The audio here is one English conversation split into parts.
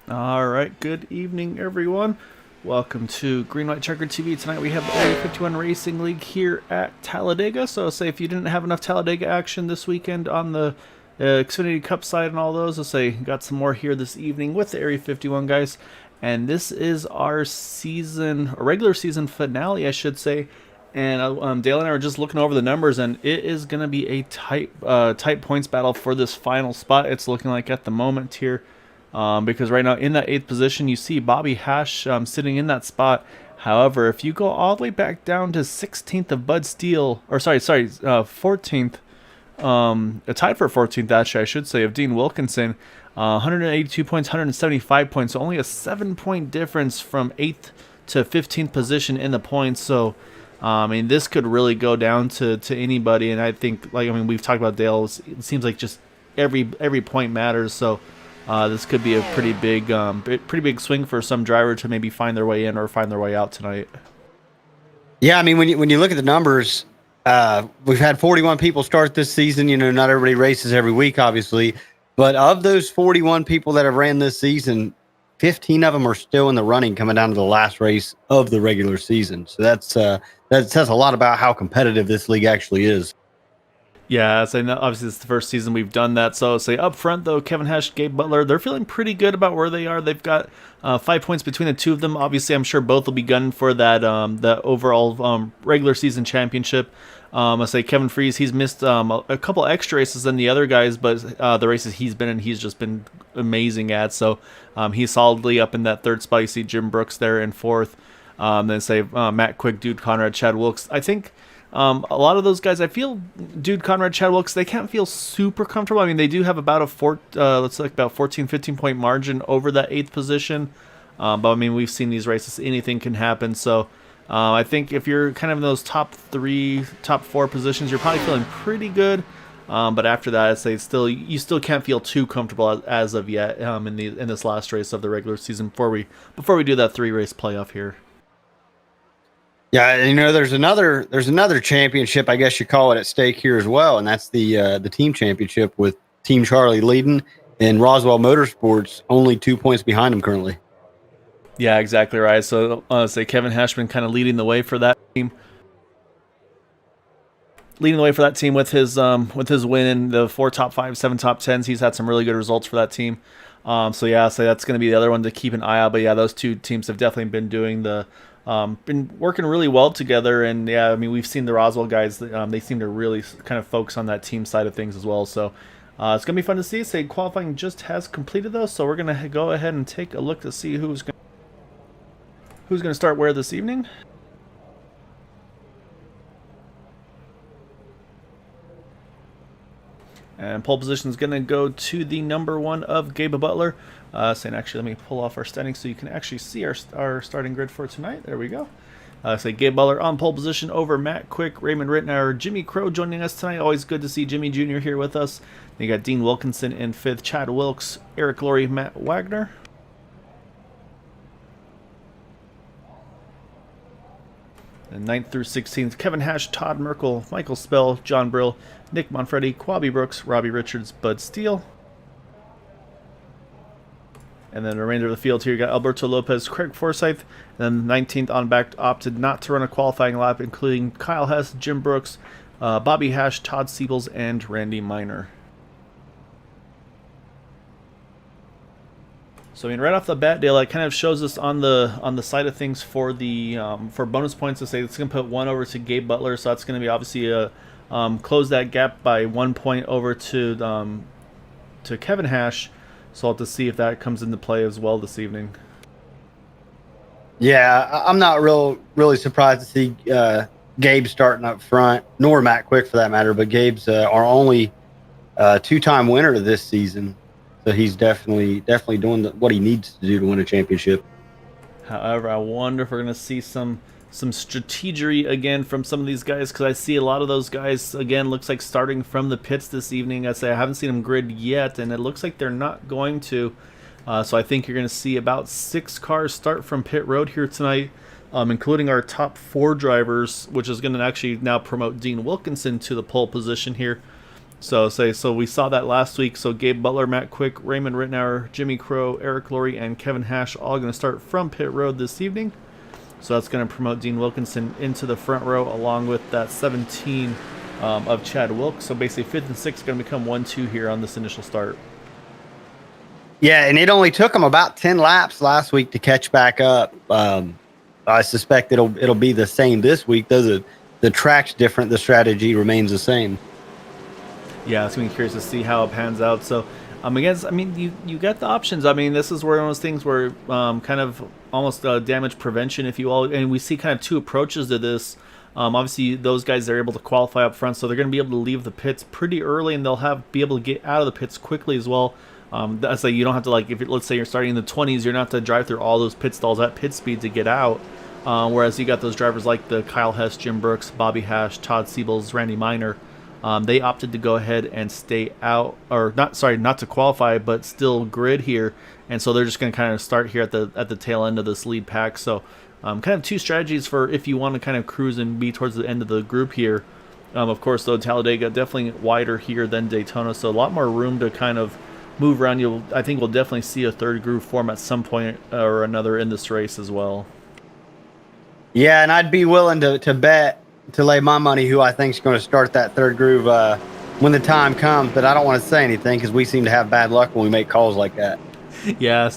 All right, good evening, everyone. Welcome to Green White Checker TV. Tonight we have the Area 51 Racing League here at Talladega. So, say if you didn't have enough Talladega action this weekend on the Xfinity Cup side and all those, I'll say got some more here this evening with the Area 51 guys. And this is our season, a regular season finale, I should say. And Dale and I were just looking over the numbers, and it is going to be a tight points battle for this final spot. It's looking like at the moment here. Because right now in that 8th position, you see Bobby Hash sitting in that spot. However, if you go all the way back down to 16th of Bud Steele, or 14th, tied for 14th actually, I should say, of Dean Wilkinson, 182 points, 175 points, so only a 7-point difference from 8th to 15th position in the points. So, I mean, this could really go down to anybody, and I think, we've talked about Dale. It seems like just every point matters. So. This could be a pretty big swing for some driver to maybe find their way in or find their way out tonight. Yeah, I mean, when you look at the numbers, we've had 41 people start this season. You know, not everybody races every week, obviously, but of those 41 people that have ran this season, 15 of them are still in the running coming down to the last race of the regular season. So that says a lot about how competitive this league actually is. Yeah, so obviously it's the first season we've done that. So say up front though, Kevin Hash, Gabe Butler, they're feeling pretty good about where they are. They've got 5 points between the two of them. Obviously, I'm sure both will be gunning for that the overall regular season championship. I say Kevin Freeze, he's missed a couple extra races than the other guys, but the races he's been in, he's just been amazing at. So he's solidly up in that 3rd spot. You see Jim Brooks there in 4th. Then say Matt Quick, Dude Conrad, Chad Wilkes. I think. A lot of those guys, I feel, Dude Conrad, Chad Wilkes, they can't feel super comfortable. I mean, they do have about about 14, 15 point margin over that 8th position. But I mean, we've seen these races, anything can happen. So I think if you're kind of in those top 4 positions, you're probably feeling pretty good. But after that, I'd say you still can't feel too comfortable as of yet in this last race of the regular season before we do that 3-race playoff here. Yeah, you know, there's another championship, I guess you call it, at stake here as well, and that's the team championship with Team Charlie leading and Roswell Motorsports only 2 points behind him currently. Yeah, exactly right. So say Kevin Hashman kind of leading the way for that team. Leading the way for that team with his win in the 4 top 5, 7 top 10s. He's had some really good results for that team. So that's going to be the other one to keep an eye out. But yeah, those two teams have definitely been doing been working really well together, and yeah, I mean, we've seen the Roswell guys. They seem to really kind of focus on that team side of things as well. So it's gonna be fun to see. Say qualifying just has completed though, so we're gonna go ahead and take a look to see who's gonna start where this evening. And pole position is going to go to the number 1 of Gabe Butler. Saying actually, let me pull off our standings so you can actually see our starting grid for tonight. There we go. Say Gabe Butler on pole position over Matt Quick, Raymond Rittenauer, Jimmy Crow joining us tonight. Always good to see Jimmy Jr. here with us. Then you got Dean Wilkinson in 5th, Chad Wilkes, Eric Laurie, Matt Wagner. And 9th through 16th, Kevin Hash, Todd Merkel, Michael Spell, John Brill, Nick Monfretti, Quabi Brooks, Robbie Richards, Bud Steele. And then the remainder of the field here, you got Alberto Lopez, Craig Forsyth, and then 19th on back opted not to run a qualifying lap, including Kyle Hess, Jim Brooks, Bobby Hash, Todd Siebels, and Randy Miner. So I mean, right off the bat, Dale, it kind of shows us on the side of things for the for bonus points to say it's going to put 1 over to Gabe Butler, so that's going to be obviously close that gap by 1 point over to Kevin Hash. So I'll have to see if that comes into play as well this evening. Yeah, I'm not really surprised to see Gabe starting up front, nor Matt Quick for that matter. But Gabe's our only 2-time winner this season, so he's definitely doing what he needs to do to win a championship. However, I wonder if we're going to see some strategery again from some of these guys, because I see a lot of those guys again looks like starting from the pits this evening. I haven't seen them grid yet, and it looks like they're not going to. So I think you're going to see about 6 cars start from pit road here tonight, including our top 4 drivers, which is going to actually now promote Dean Wilkinson to the pole position here. So we saw that last week. So Gabe Butler, Matt Quick, Raymond Rittenauer, Jimmy Crow, Eric Laurie, and Kevin Hash all going to start from pit road this evening. So that's going to promote Dean Wilkinson into the front row along with that 17 of Chad Wilkes. So basically 5th and 6th going to become 1-2 here on this initial start. Yeah, and it only took them about 10 laps last week to catch back up. I suspect it'll be the same this week. Though the track's different, the strategy remains the same. Yeah, it's going to be curious to see how it pans out. So, you got the options. I mean, this is one of those things where kind of almost damage prevention, if you will. And we see kind of two approaches to this. Obviously, those guys are able to qualify up front, so they're going to be able to leave the pits pretty early, and they'll be able to get out of the pits quickly as well. That's like you don't have to let's say you're starting in the 20s, you're not to drive through all those pit stalls at pit speed to get out. Whereas you got those drivers like the Kyle Hess, Jim Brooks, Bobby Hash, Todd Siebels, Randy Miner. They opted to go ahead and stay out, or not to qualify, but still grid here, and so they're just going to kind of start here at the tail end of this lead pack. So, kind of two strategies for if you want to kind of cruise and be towards the end of the group here. Of course, though, Talladega definitely wider here than Daytona, so a lot more room to kind of move around. I think we'll definitely see a third groove form at some point or another in this race as well. Yeah, and I'd be willing to bet, to lay my money who I think is going to start that third groove when the time comes, but I don't want to say anything because we seem to have bad luck when we make calls like that. Yeah,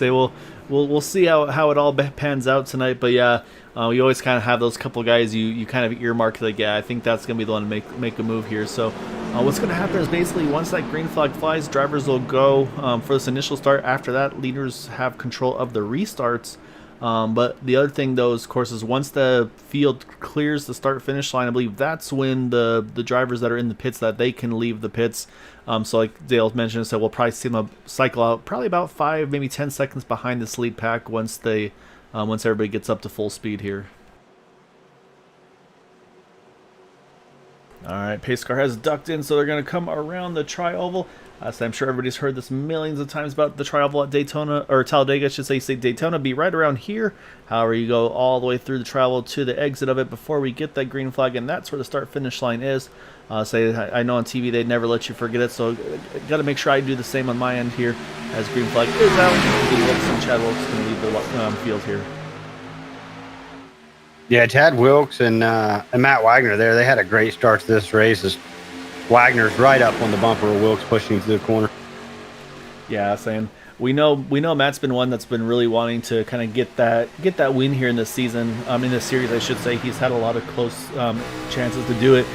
we'll see how it all pans out tonight, but yeah, you always kind of have those couple guys you kind of earmark, like, yeah, I think that's going to be the one to make a move here. So what's going to happen is basically once that green flag flies, drivers will go for this initial start. After that, leaders have control of the restarts. But the other thing, though, is, of course, is once the field clears the start-finish line, I believe that's when the drivers that are in the pits, that they can leave the pits. So like Dale mentioned, so we'll probably see them cycle out probably about 5, maybe 10 seconds behind this lead pack once everybody gets up to full speed here. All right, pace car has ducked in, so they're going to come around the tri-oval. So I'm sure everybody's heard this millions of times about the tri-oval at Daytona, or Talladega, I should say. Daytona be right around here. However, you go all the way through the tri-oval to the exit of it before we get that green flag, and that's where the start-finish line is. I know on TV they'd never let you forget it, so got to make sure I do the same on my end here as green flag is out. And Chad Wilkes going to leave the field here. Yeah, Chad Wilkes and Matt Wagner there, they had a great start to this race. Wagner's right up on the bumper of Wilkes pushing through the corner. Yeah, saying we know Matt's been one that's been really wanting to kind of get that win here in this season. In this series, I should say. He's had a lot of close chances to do it.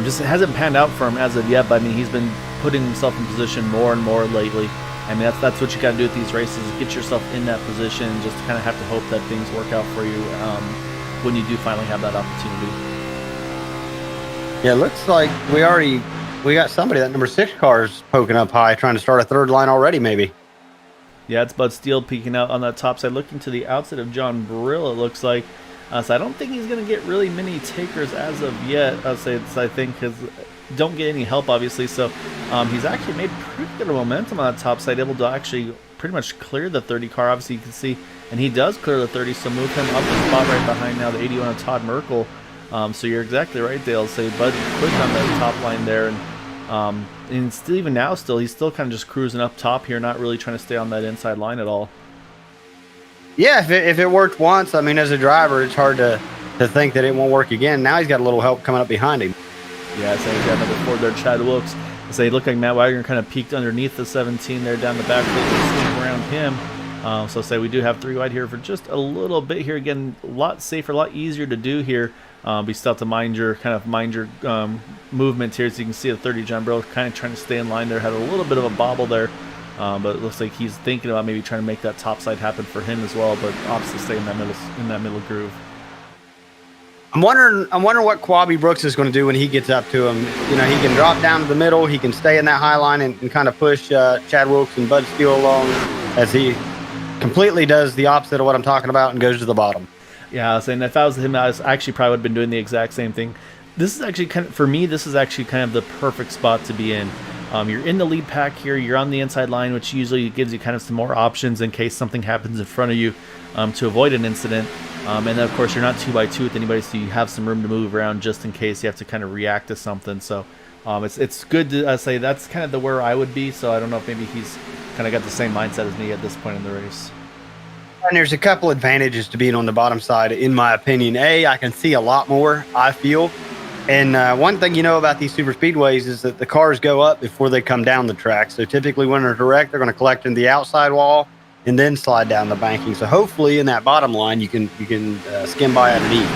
Just it hasn't panned out for him as of yet. But I mean, he's been putting himself in position more and more lately. I mean, that's what you got to do at these races: is get yourself in that position. Just kind of have to hope that things work out for you when you do finally have that opportunity. Yeah, it looks like we got somebody, that number 6 car is poking up high, trying to start a third line already, maybe. Yeah, it's Bud Steele peeking out on that top side, looking to the outside of John Brill, it looks like. So I don't think he's going to get really many takers as of yet. I think, because don't get any help, obviously. So he's actually made pretty good momentum on that top side, able to actually pretty much clear the 30 car. Obviously, you can see, and he does clear the 30, so move him up the spot right behind now the 81 of Todd Merkel. So you're exactly right, Dale. Say Bud quick on that top line there, and still, even now, he's still kind of just cruising up top here, not really trying to stay on that inside line at all. Yeah, if it worked once, I mean, as a driver, it's hard to think that it won't work again. Now he's got a little help coming up behind him. Yeah, so he's got number 4 there, Chad Wilkes. So it looked like Matt Wagner kind of peeked underneath the 17 there down the back, swing around him. So we do have 3 wide here for just a little bit here. Again, a lot safer, a lot easier to do here. But you still have to mind your movement here. So you can see the 30 John Brill kind of trying to stay in line there. Had a little bit of a bobble there. But it looks like he's thinking about maybe trying to make that top side happen for him as well, but opts to stay in that middle groove. I'm wondering what Quabi Brooks is going to do when he gets up to him. You know, he can drop down to the middle, he can stay in that high line and kind of push Chad Wilkes and Bud Steele along, as he completely does the opposite of what I'm talking about and goes to the bottom. Yeah, I was saying if I was him, I actually probably would have been doing the exact same thing. This is actually kind of the perfect spot to be in. You're in the lead pack here. You're on the inside line, which usually gives you kind of some more options in case something happens in front of you to avoid an incident. And then, of course, you're not 2x2 with anybody, so you have some room to move around just in case you have to kind of react to something. So It's good to say that's kind of the where I would be. So I don't know if maybe he's kind of got the same mindset as me at this point in the race. And there's a couple advantages to being on the bottom side, in my opinion. I can see a lot more, I feel. And one thing you know about these super speedways is that the cars go up before they come down the track. So typically when they're direct, they're going to collect in the outside wall and then slide down the banking. So hopefully in that bottom line, you can skim by underneath.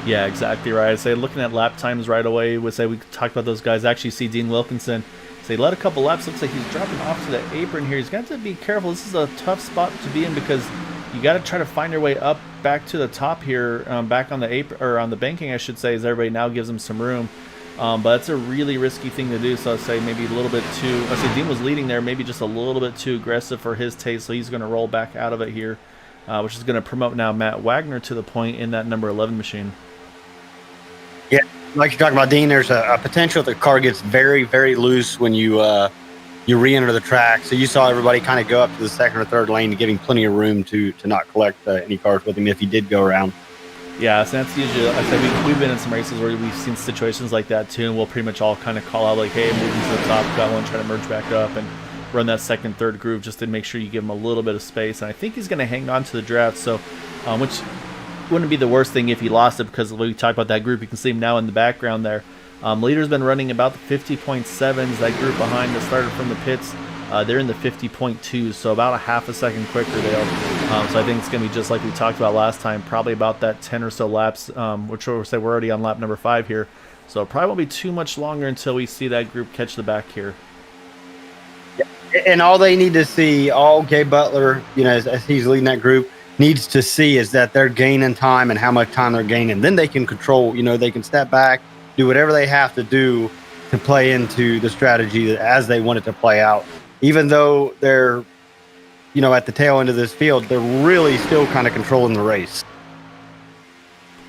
Yeah, exactly right. I'd say looking at lap times right away, we talked about those guys. Actually see Dean Wilkinson. So he led a couple laps. Looks like he's dropping off to the apron here. He's got to be careful. This is a tough spot to be in because you got to try to find your way up back to the top here, back on the apron, or on the banking, I should say, as everybody now gives him some room. But that's a really risky thing to do. So I'd say maybe a little bit too. I'd say Dean was leading there, maybe just a little bit too aggressive for his taste. So he's going to roll back out of it here, which is going to promote now Matt Wagner to the point in that number 11 machine. Yeah, like you're talking about, Dean, there's a potential that the car gets very, very loose when you re-enter the track. So you saw everybody kind of go up to the second or third lane to give him plenty of room to not collect any cars with him if he did go around. Yeah, so that's usually, I said we've been in some races where we've seen situations like that too, and we'll pretty much all kind of call out like, hey, moving to the top, got one, try to merge back up and run that second, third groove just to make sure you give him a little bit of space. And I think he's going to hang on to the draft, so which wouldn't be the worst thing if he lost it, because we talked about that group. You can see him now in the background there. Leader's been running about the 50.7s. That group behind that started from the pits, they're in the 50.2s, so about a half a second quicker there. So I think it's going to be just like we talked about last time, probably about that 10 or so laps, which we'll say we're already on lap number 5 here. So it probably won't be too much longer until we see that group catch the back here. And all they need to see, all Gabe Butler, as he's leading that group, needs to see is that they're gaining time and how much time they're gaining. Then they can control, they can step back, do whatever they have to do to play into the strategy as they want it to play out. Even though they're, at the tail end of this field, they're really still kind of controlling the race.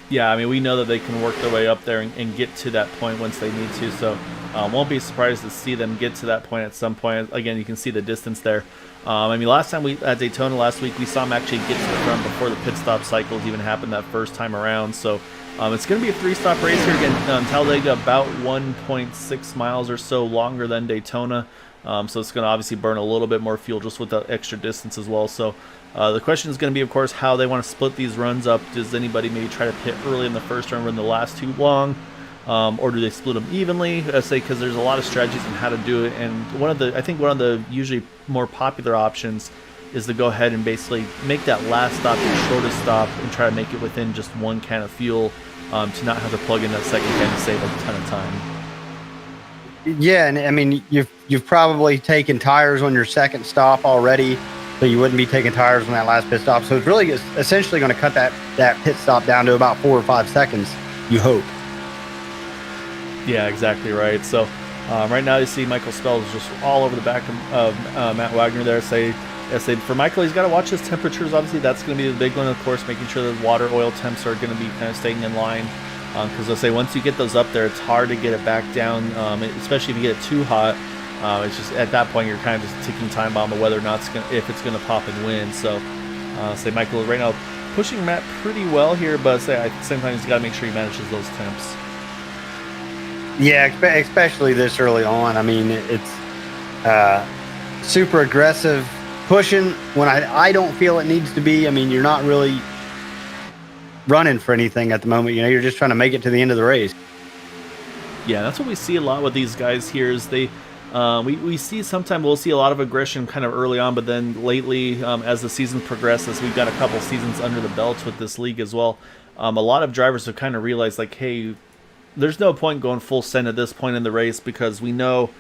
Yeah, I mean, we know that they can work their way up there and get to that point once they need to. So won't be surprised to see them get to that point at some point. Again, you can see the distance there. I mean, last time at Daytona last week, we saw him actually get to the front before the pit stop cycles even happened that first time around. So it's going to be a 3-stop race here again. Talladega about 1.6 miles or so longer than Daytona. So it's going to obviously burn a little bit more fuel just with the extra distance as well. So the question is going to be, of course, how they want to split these runs up. Does anybody maybe try to pit early in the first run, run the last 2 long? Or do they split them evenly? I say because there's a lot of strategies on how to do it, and I think one of the usually more popular options is to go ahead and basically make that last stop your shortest stop and try to make it within just 1 can of fuel to not have to plug in that second can to save a ton of time. Yeah, and I mean you've probably taken tires on your second stop already, so you wouldn't be taking tires on that last pit stop. So it's really essentially going to cut that pit stop down to about 4 or 5 seconds, you hope. Yeah, exactly right. So right now you see Michael Spells just all over the back of Matt Wagner there. Say for Michael, he's got to watch his temperatures. Obviously, that's going to be the big one, of course, making sure that water, oil temps are going to be kind of staying in line. Because they'll say once you get those up there, it's hard to get it back down, especially if you get it too hot. It's just at that point you're kind of just ticking time bomb of whether or not if it's going to pop and win. So say Michael right now pushing Matt pretty well here, but at the same time he's got to make sure he manages those temps. Yeah, especially this early on. I mean, it's super aggressive pushing when I don't feel it needs to be. I mean, you're not really running for anything at the moment. You're just trying to make it to the end of the race. Yeah, that's what we see a lot with these guys here is they we see sometimes we'll see a lot of aggression kind of early on, but then lately as the season progresses, we've got a couple seasons under the belt with this league as well. A lot of drivers have kind of realized like, hey, there's no point going full send at this point in the race because we know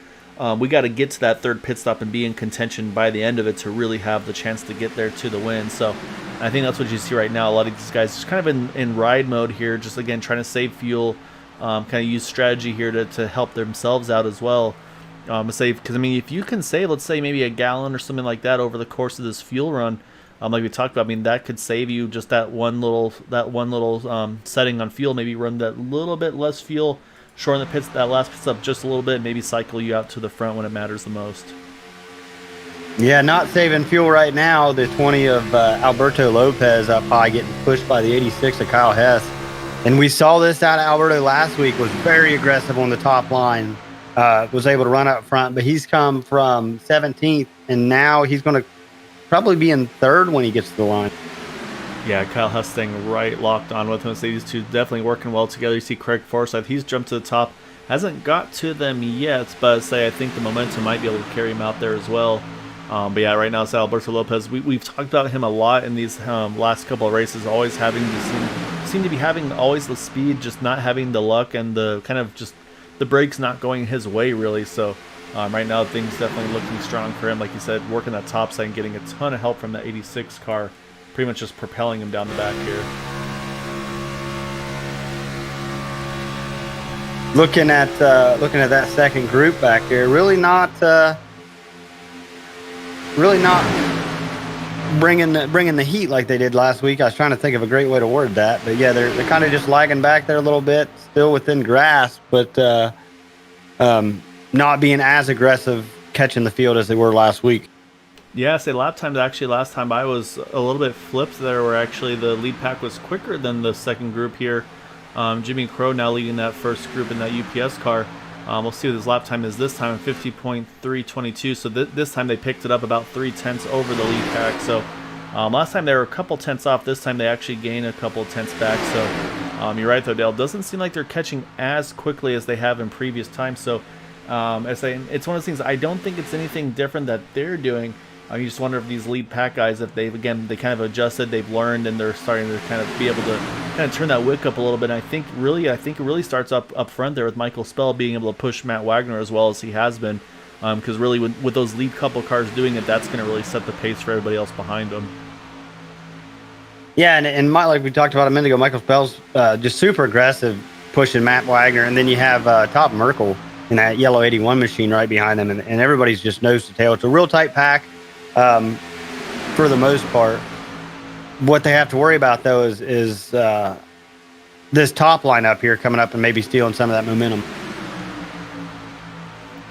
we got to get to that third pit stop and be in contention by the end of it to really have the chance to get there to the win. So I think that's what you see right now. A lot of these guys just kind of in ride mode here, just again trying to save fuel, kind of use strategy here to help themselves out as well. Save because I mean, if you can save, let's say maybe a gallon or something like that over the course of this fuel run, like we talked about, I mean that could save you just that one little setting on fuel. Maybe run that little bit less fuel, shorten the pits, that last pit stop just a little bit, maybe cycle you out to the front when it matters the most. Yeah, not saving fuel right now. The 20 of Alberto Lopez up high getting pushed by the 86 of Kyle Hess. And we saw this out of Alberto last week, was very aggressive on the top line. was able to run up front, but he's come from 17th, and now he's going to probably be in third when he gets to the line. Yeah, Kyle Hess staying right locked on with him. So these two definitely working well together. You see Craig Forsyth, he's jumped to the top. Hasn't got to them yet, but I think the momentum might be able to carry him out there as well. But yeah, right now it's Alberto Lopez. We've talked about him a lot in these last couple of races, always having seem to be having always the speed, just not having the luck and the kind of just the brakes not going his way really. So right now things definitely looking strong for him. Like you said, working that top side and getting a ton of help from that 86 car, pretty much just propelling him down the back here. Looking at that second group back here, really not bringing the heat like they did last week. I was trying to think of a great way to word that, but yeah, they're kind of just lagging back there a little bit, still within grasp, but not being as aggressive catching the field as they were last week. Yeah, say lap times actually last time I was a little bit flipped there, where actually the lead pack was quicker than the second group here. Jimmy Crow now leading that first group in that UPS car. We'll see what his lap time is this time, 50.322. So this time they picked it up about 3/10 over the lead pack. So last time they were a couple tenths off. This time they actually gained a couple tenths back. So you're right though, Dale. Doesn't seem like they're catching as quickly as they have in previous times. So it's one of those things. I don't think it's anything different that they're doing. You just wonder if these lead pack guys, if they kind of adjusted, they've learned, and they're starting to kind of be able to kind of turn that wick up a little bit. And I think it really starts up front there with Michael Spell being able to push Matt Wagner as well as he has been. Because really with those lead couple cars doing it, that's going to really set the pace for everybody else behind them. Yeah, and like we talked about a minute ago, Michael Spell's just super aggressive, pushing Matt Wagner, and then you have Top Merkel in that yellow 81 machine right behind them, and everybody's just nose to tail. It's a real tight pack. For the most part, what they have to worry about though is this top line up here coming up and maybe stealing some of that momentum.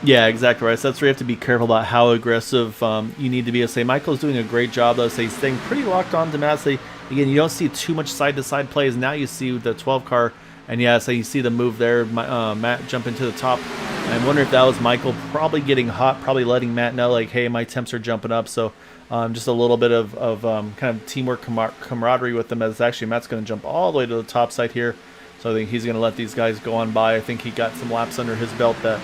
Yeah, exactly right. So that's where you have to be careful about how aggressive you need to be. Michael's doing a great job though. He's staying pretty locked on to Matt. Again, you don't see too much side to side plays. Now you see the 12 car, and yeah, so you see the move there. Matt jump into the top. I wonder if that was Michael probably getting hot, probably letting Matt know, like, hey, my temps are jumping up. So just a little bit of kind of teamwork camaraderie with them, as actually Matt's going to jump all the way to the top side here. So I think he's going to let these guys go on by. I think he got some laps under his belt that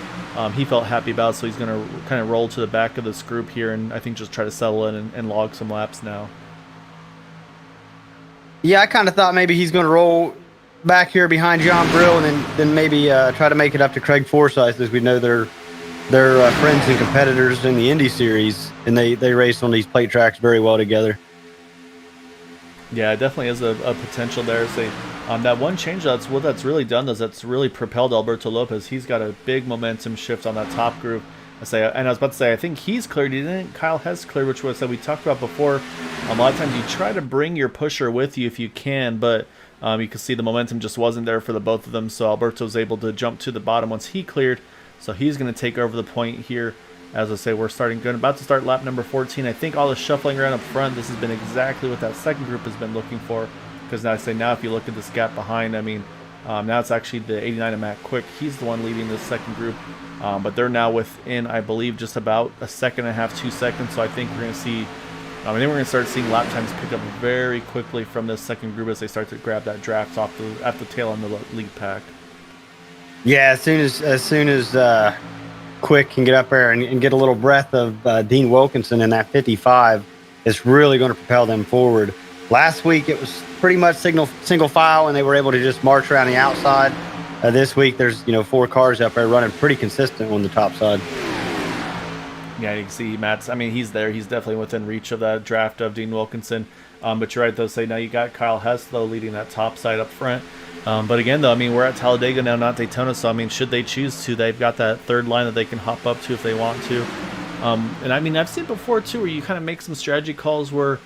he felt happy about. So he's going to kind of roll to the back of this group here and I think just try to settle in and log some laps now. Yeah, I kind of thought maybe he's going to roll back here behind John Brill, and then maybe try to make it up to Craig Forsyth, as we know they're friends and competitors in the Indy Series, and they race on these plate tracks very well together. Yeah, it definitely is a potential there. That one change that's really done that's really propelled Alberto Lopez. He's got a big momentum shift on that top group. And I was about to say, I think he's cleared. He didn't. Kyle Hess cleared, which was that we talked about before. A lot of times you try to bring your pusher with you if you can, but you can see the momentum just wasn't there for the both of them. So Alberto was able to jump to the bottom once he cleared. So he's going to take over the point here. As I say, we're about to start lap number 14. I think all the shuffling around up front, this has been exactly what that second group has been looking for. Because now if you look at this gap behind, I mean, now it's actually the 89 of Matt Quick. He's the one leading this second group. But they're now within, I believe, just about a second and a half, 2 seconds. So I think we're going to see, I think we're going to start seeing lap times pick up very quickly from this second group as they start to grab that draft off at the tail end of the lead pack. Yeah, as soon as Quick can get up there and get a little breath of Dean Wilkinson in that 55, it's really going to propel them forward. Last week it was pretty much single file, and they were able to just march around the outside. This week there's 4 cars up there running pretty consistent on the top side. Yeah, you can see Matt's. I mean, he's there. He's definitely within reach of that draft of Dean Wilkinson. But you're right, though. Now you got Kyle Hess, though, leading that top side up front. But again, though, I mean, we're at Talladega now, not Daytona. So, I mean, should they choose to, they've got that third line that they can hop up to if they want to. And, I mean, I've seen before, too, where you kind of make some strategy calls where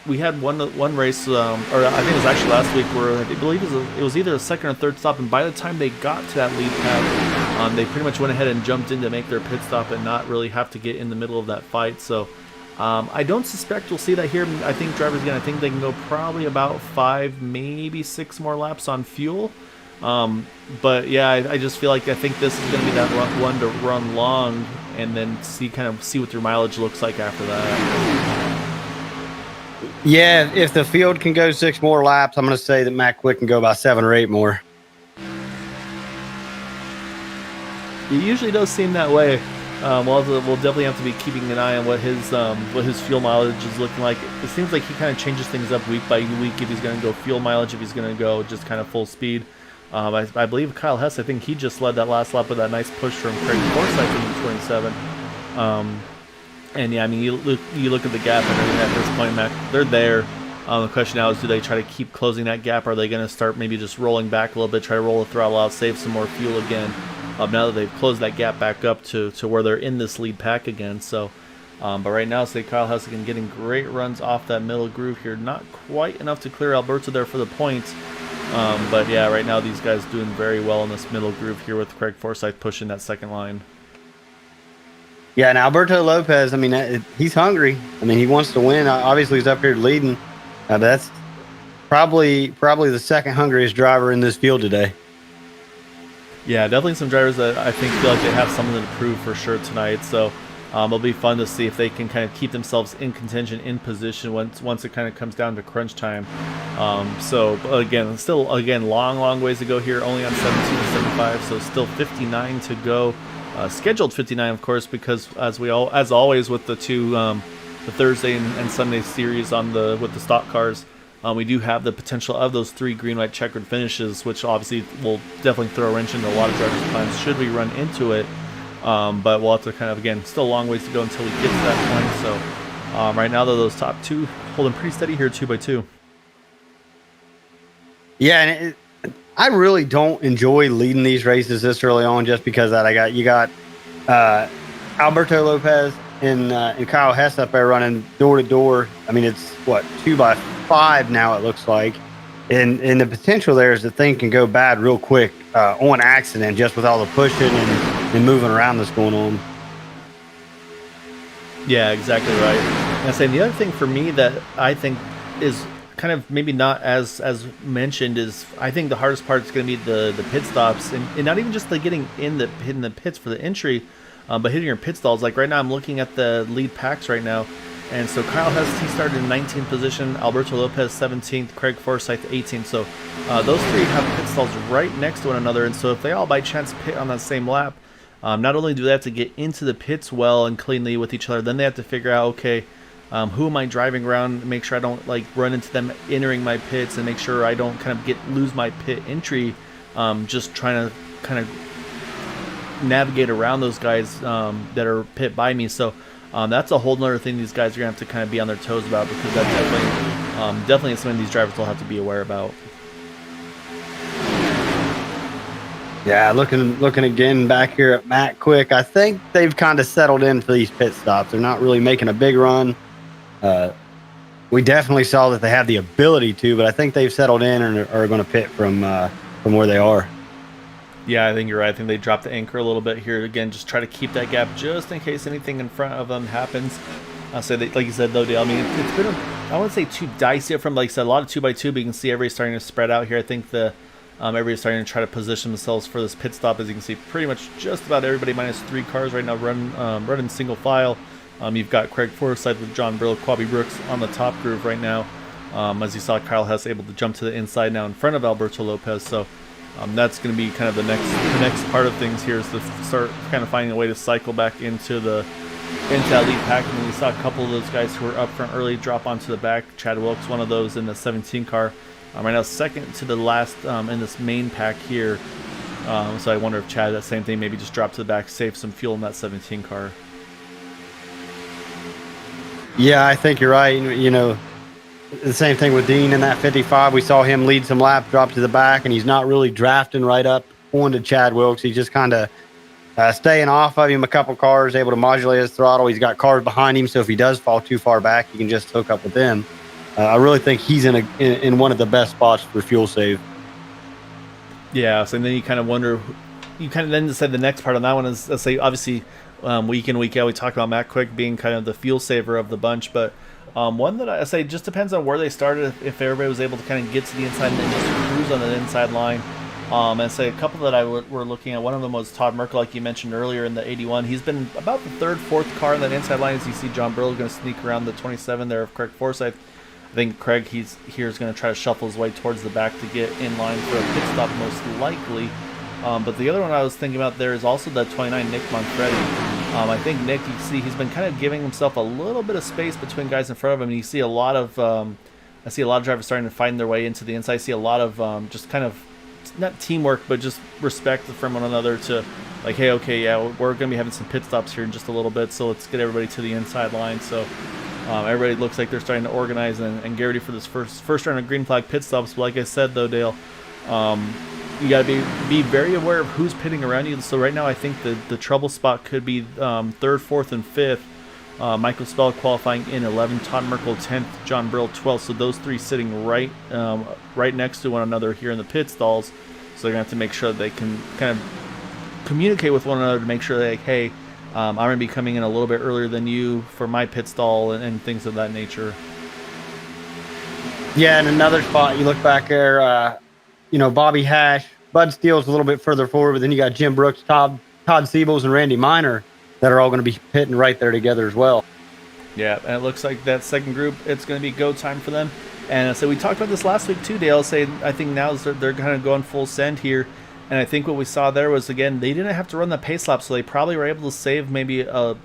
we had one race, or I think it was actually last week, where I believe it was either a second or third stop, and by the time they got to that lead path, they pretty much went ahead and jumped in to make their pit stop and not really have to get in the middle of that fight. So I don't suspect we'll see that here. I think drivers, again, I think they can go probably about 5, maybe 6 more laps on fuel. But yeah, I just feel like I think this is going to be that one to run long and then see what their mileage looks like after that. Yeah, if the field can go 6 more laps, I'm going to say that Matt Quick can go about 7 or 8 more. It usually does seem that way. We'll definitely have to be keeping an eye on what his fuel mileage is looking like. It seems like he kind of changes things up week by week if he's going to go fuel mileage, if he's going to go just kind of full speed. I believe Kyle Hess, I think he just led that last lap with that nice push from Craig Forsyth in 27. And yeah, I mean, you look at the gap and everything at this point, Mac, they're there. The question now is, do they try to keep closing that gap? Or are they going to start maybe just rolling back a little bit, try to roll the throttle out, save some more fuel again? Now that they've closed that gap back up to where they're in this lead pack again. So, but right now, say Kyle Hessigan getting great runs off that middle groove here. Not quite enough to clear Alberto there for the points. But yeah, right now these guys doing very well in this middle groove here with Craig Forsyth pushing that second line. Yeah, and Alberto Lopez, I mean, he's hungry. I mean, he wants to win. Obviously, he's up here leading. But that's probably the second hungriest driver in this field today. Yeah, definitely some drivers that I think feel like they have something to prove for sure tonight. So it'll be fun to see if they can kind of keep themselves in contention, in position once it kind of comes down to crunch time. So again, long ways to go here, only on 17.75, so still 59 to go. Scheduled 59, of course, because as always with the two the Thursday and Sunday series with the stock cars, we do have the potential of those 3 green-white checkered finishes, which obviously will definitely throw a wrench into a lot of drivers' plans should we run into it. But we'll have to kind of, again, still a long ways to go until we get to that point. So right now, though, those top 2 holding pretty steady here, 2 by 2. Yeah, and I really don't enjoy leading these races this early on, just because that you got Alberto Lopez and Kyle Hess up there running door to door. I mean, it's 2 by 5 now, it looks like, and the potential there is that thing can go bad real quick on accident, just with all the pushing and moving around that's going on. Yeah, exactly right. And I say the other thing for me that I think is kind of maybe not as mentioned is, I think the hardest part is going to be the pit stops, and not even just getting hitting the pits for the entry, but hitting your pit stalls. Like right now, I'm looking at the lead packs right now, and so Kyle Hess, he started in 19th position, Alberto Lopez 17th, Craig Forsyth 18th. So those 3 have pit stalls right next to one another, and so if they all by chance pit on that same lap, not only do they have to get into the pits well and cleanly with each other, then they have to figure out, okay, who am I driving around, make sure I don't run into them entering my pits, and make sure I don't kind of lose my pit entry, just trying to kind of navigate around those guys that are pit by me. So that's a whole nother thing these guys are gonna have to kind of be on their toes about, because that's definitely something these drivers will have to be aware about. Yeah, looking again back here at Matt Quick, I think they've kind of settled in for these pit stops. They're not really making a big run. We definitely saw that they have the ability to, but I think they've settled in and are going to pit from where they are. Yeah, I think you're right. I think they dropped the anchor a little bit here. Again, just try to keep that gap just in case anything in front of them happens. I'll say that, like you said, though, Dale, I mean, it's been, I wouldn't say too dicey from, like I said, a lot of 2 by 2, but you can see everybody's starting to spread out here. I think everybody's starting to try to position themselves for this pit stop. As you can see, pretty much just about everybody minus 3 cars right now running single file. You've got Craig Forsyth with John Brill, Quabi Brooks on the top groove right now. As you saw, Kyle Hess able to jump to the inside now in front of Alberto Lopez. So that's going to be kind of the next part of things here, is to start kind of finding a way to cycle back into that lead pack. And then we saw a couple of those guys who were up front early drop onto the back. Chad Wilkes, one of those in the 17 car. Right now, second to the last in this main pack here. So I wonder if Chad, that same thing, maybe just drop to the back, save some fuel in that 17 car. Yeah, I think you're right. You know, the same thing with Dean in that 55. We saw him lead some laps, drop to the back, and he's not really drafting right up onto Chad Wilkes. He's just kind of staying off of him a couple cars, able to modulate his throttle. He's got cars behind him, so if he does fall too far back, he can just hook up with them. I really think he's in one of the best spots for fuel save. Yeah, so and then you kind of wonder, you kind of then decide the next part on that one is, let's say, obviously, week in, week out, we talk about Matt Quick being kind of the fuel saver of the bunch, but one that I say just depends on where they started. If everybody was able to kind of get to the inside and then just cruise on the inside line, And say a couple that we're looking at. One of them was Todd Merkel, like you mentioned earlier in the 81. He's been about the third, fourth car in that inside line. As you see, John Burrell going to sneak around the 27 there of Craig Forsyth. I think Craig is going to try to shuffle his way towards the back to get in line for a pit stop most likely. But the other one I was thinking about there is also the 29 Nick Manfredi. I think Nick, you see, he's been kind of giving himself a little bit of space between guys in front of him. And you see a lot of, I see a lot of drivers starting to find their way into the inside. I see a lot of just kind of, not teamwork, but just respect from one another to like, hey, okay, yeah, we're going to be having some pit stops here in just a little bit, so let's get everybody to the inside line. So everybody looks like they're starting to organize and get ready for this first round of green flag pit stops. But like I said, though, Dale, you got to be very aware of who's pitting around you. So right now I think the trouble spot could be third, fourth, and fifth. Michael Spell qualifying in 11, Todd Merkel 10th, John Brill 12th. So those three sitting right next to one another here in the pit stalls. So they're going to have to make sure that they can kind of communicate with one another to make sure that, like, hey, I'm going to be coming in a little bit earlier than you for my pit stall and things of that nature. Yeah, and another spot, you look back there, Bobby Hash, Bud Steele's a little bit further forward, but then you got Jim Brooks, Todd Siebels, and Randy Miner that are all going to be pitting right there together as well. Yeah, and it looks like that second group, it's going to be go time for them. And so we talked about this last week too, Dale. I think now they're kind of going full send here. And I think what we saw there was, again, they didn't have to run the pace lap, so they probably were able to save maybe a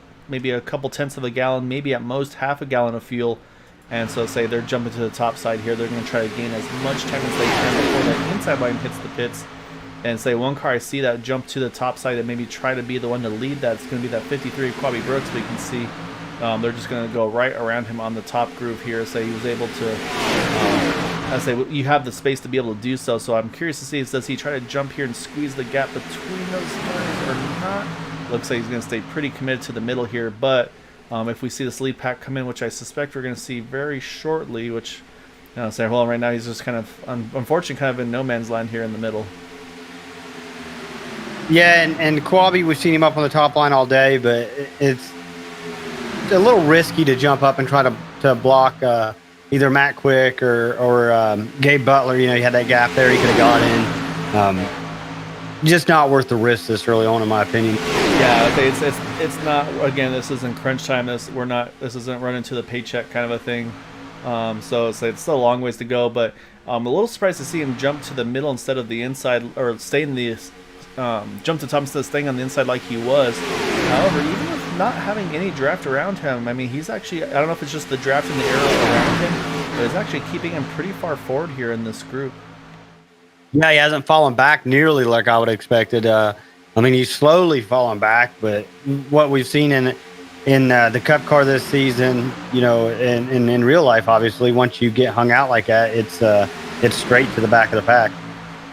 couple tenths of a gallon, maybe at most half a gallon of fuel. And so say they're jumping to the top side here. They're going to try to gain as much time as they can before that inside line hits the pits. And say one car I see that jump to the top side and maybe try to be the one to lead that. It's going to be that 53 Quabi Brooks. We can see they're just going to go right around him on the top groove here. Say he was able to, I say you have the space to be able to do so. So I'm curious to see, does he try to jump here and squeeze the gap between those cars or not? Looks like he's going to stay pretty committed to the middle here. But if we see this lead pack come in, which I suspect we're going to see very shortly, which, say, well, right now he's just kind of, unfortunately, kind of in no man's land here in the middle. Yeah, and Quabi, we've seen him up on the top line all day, but it's a little risky to jump up and try to block either Matt Quick or Gabe Butler. He had that gap there. He could have got in. Just not worth the risk this early on, in my opinion. Yeah, okay, it's not. Again, this isn't crunch time. This isn't running to the paycheck kind of a thing. So it's still a long ways to go. But I'm a little surprised to see him jump to the middle instead of the inside, or stay in the jump to top instead of staying on the inside like he was. However, even with not having any draft around him, I mean, he's actually, I don't know if it's just the draft in the air around him, but it's actually keeping him pretty far forward here in this group. Yeah, he hasn't fallen back nearly like I would have expected. He's slowly falling back, but what we've seen in the Cup car this season, and in real life, obviously, once you get hung out like that, it's straight to the back of the pack.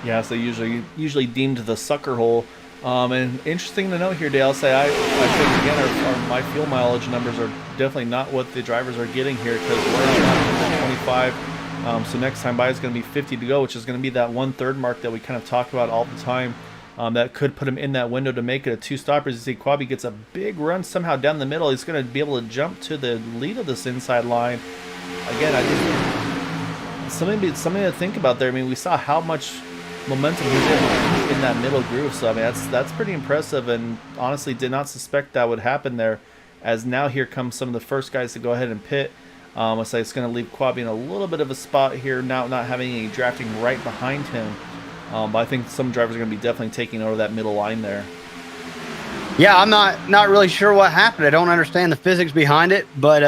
Yeah, so usually deemed the sucker hole. And interesting to note here, Dale, I think again my fuel mileage numbers are definitely not what the drivers are getting here, because we're on 25. So next time by is going to be 50 to go, which is going to be that 1/3 mark that we kind of talk about all the time. That could put him in that window to make it a two-stopper. As you see, Quabi gets a big run somehow down the middle. He's going to be able to jump to the lead of this inside line. Again, something to think about there. I mean, we saw how much momentum he's in that middle groove. So I mean, that's pretty impressive, and honestly did not suspect that would happen there. As now here comes some of the first guys to go ahead and pit. It's going to leave Quabi in a little bit of a spot here now, not having any drafting right behind him. But I think some drivers are going to be definitely taking over that middle line there. Yeah, I'm not really sure what happened. I don't understand the physics behind it, but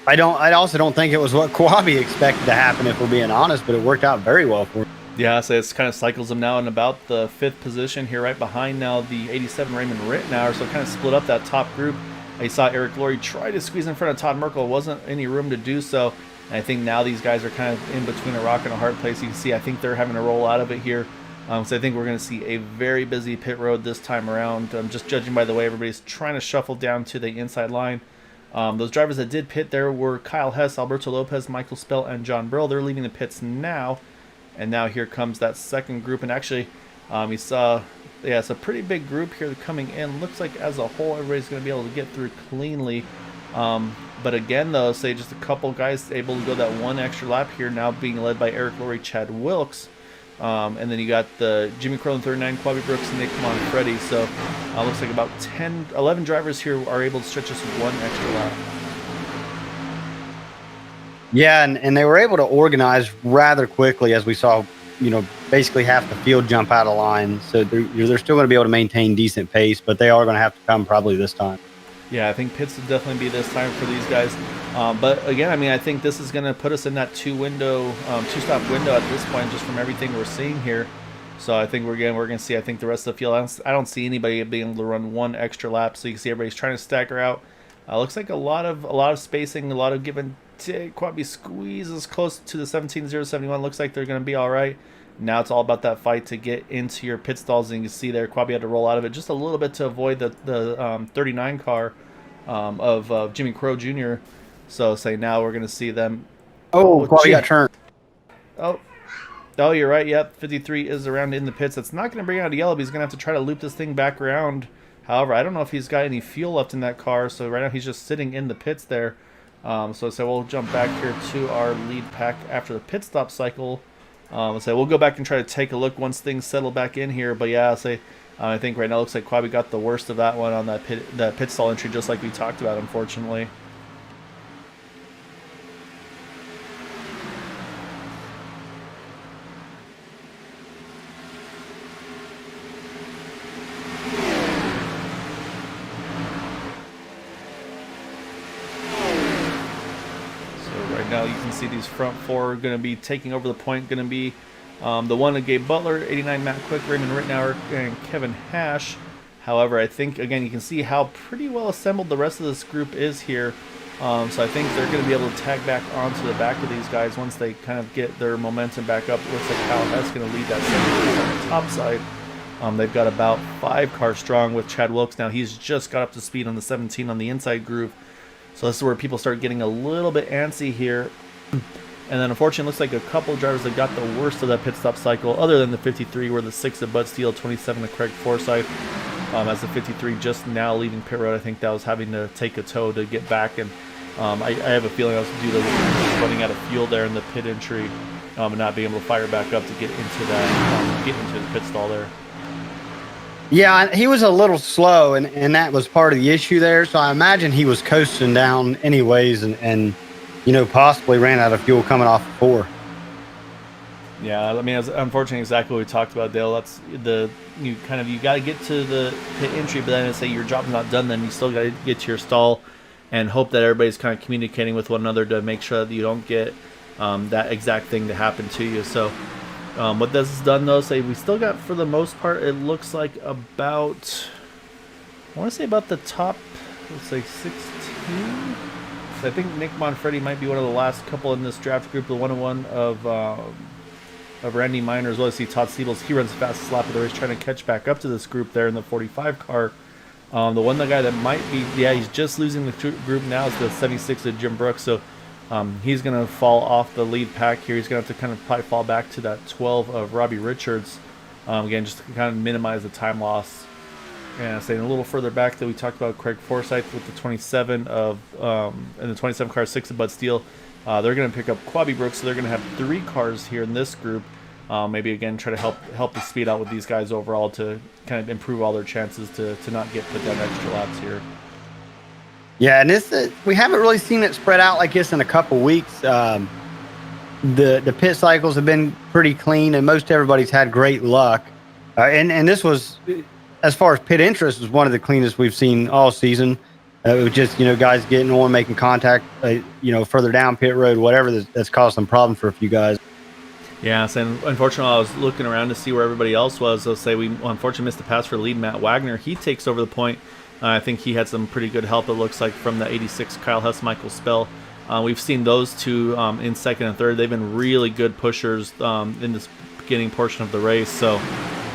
I also don't think it was what Quabi expected to happen, if we're being honest. But it worked out very well for him. Yeah, so it's kind of cycles him now in about the 5th position here, right behind now the 87 Raymond Rittenauer. So kind of split up that top group. I saw Eric Laurie try to squeeze in front of Todd Merkel. Wasn't any room to do so. And I think now these guys are kind of in between a rock and a hard place. You can see I think they're having to roll out of it here. So I think we're going to see a very busy pit road this time around. Just judging by the way everybody's trying to shuffle down to the inside line. Those drivers that did pit there were Kyle Hess, Alberto Lopez, Michael Spell, and John Brill. They're leaving the pits now. And now here comes that second group. And actually, you saw, yeah, it's a pretty big group here coming in. Looks like as a whole, everybody's going to be able to get through cleanly. But again, though, say just a couple guys able to go that one extra lap here, now being led by Eric Laurie, Chad Wilkes. And then you got the Jimmy Crow in 39, Quabi Brooks, and Nick Manfredi. So looks like about 11 drivers here are able to stretch us one extra lap. Yeah, and they were able to organize rather quickly, as we saw, basically half the field jump out of line. So they're still going to be able to maintain decent pace, but they are going to have to come probably this time. Yeah, I think pits will definitely be this time for these guys. But again, I mean, I think this is going to put us in that two-stop window at this point, just from everything we're seeing here. So I think we're going to see, I think, the rest of the field. I don't see anybody being able to run one extra lap. So you can see everybody's trying to stagger out. Looks like a lot of spacing, a lot of give and take. Quabi squeezes close to the 17.071. Looks like they're going to be all right. Now it's all about that fight to get into your pit stalls, and you can see there Quabi had to roll out of it just a little bit to avoid the 39 car of Jimmy Crow Jr. So say now we're going to see them. Oh, Quabi got turned. Oh, you're right. Yep, 53 is around in the pits. That's not going to bring out a yellow, but he's going to have to try to loop this thing back around. However, I don't know if he's got any fuel left in that car, so right now he's just sitting in the pits there. So we'll jump back here to our lead pack after the pit stop cycle. We'll go back and try to take a look once things settle back in here. But yeah, I think right now it looks like Quabi got the worst of that one on that pit stall entry, just like we talked about, unfortunately. Now you can see these front four are going to be taking over the point. Going to be the one of Gabe Butler, 89 Matt Quick, Raymond Rittenauer, and Kevin Hash. However, I think, again, you can see how pretty well assembled the rest of this group is here. So I think they're going to be able to tag back onto the back of these guys once they kind of get their momentum back up. It looks like Kyle Hess going to lead that segment on the top side. They've got about 5 cars strong with Chad Wilkes. Now he's just got up to speed on the 17 on the inside groove. So this is where people start getting a little bit antsy here. And then unfortunately, it looks like a couple of drivers that got the worst of that pit stop cycle, other than the 53, were the 6 of Bud Steele, 27 of Craig Forsyth. As the 53 just now leaving pit road, I think that was having to take a tow to get back. And I have a feeling that was due to running out of fuel there in the pit entry and not being able to fire back up to get into that, get into the pit stall there. Yeah, he was a little slow, and that was part of the issue there. So I imagine he was coasting down anyways, and possibly ran out of fuel coming off the 4. Yeah, I mean, unfortunately, exactly what we talked about, Dale. That's you got to get to the pit entry, but then say your job's not done, then you still got to get to your stall and hope that everybody's kind of communicating with one another to make sure that you don't get that exact thing to happen to you. So what this has done, though, we still got, for the most part, it looks like about, I want to say about the top, let's say 16. So I think Nick Manfredi might be one of the last couple in this draft group, the 101 of Randy Miner, as well as Todd Siebels. He runs the fastest lap of the race, trying to catch back up to this group there in the 45 car. The guy that might be, he's just losing the group now is the 76 of Jim Brooks. So he's going to fall off the lead pack here. He's going to have to kind of probably fall back to that 12 of Robbie Richards. Again, just to kind of minimize the time loss. And saying a little further back that we talked about Craig Forsyth with the 27 of, and the 27 car 6 of Bud Steele. They're going to pick up Quabi Brooks, so they're going to have 3 cars here in this group. Maybe again try to help the speed out with these guys overall to kind of improve all their chances to not get put down extra laps here. Yeah, and we haven't really seen it spread out like this in a couple weeks. The pit cycles have been pretty clean, and most everybody's had great luck. And this was, as far as pit interest, was one of the cleanest we've seen all season. It was just guys getting on, making contact, further down pit road, whatever that's caused some problems for a few guys. Yeah, so unfortunately, I was looking around to see where everybody else was. I'll say we unfortunately missed the pass for lead Matt Wagner. He takes over the point. I think he had some pretty good help, it looks like, from the 86 Kyle Hess, Michael Spell. We've seen those two in second and third. They've been really good pushers in this beginning portion of the race. So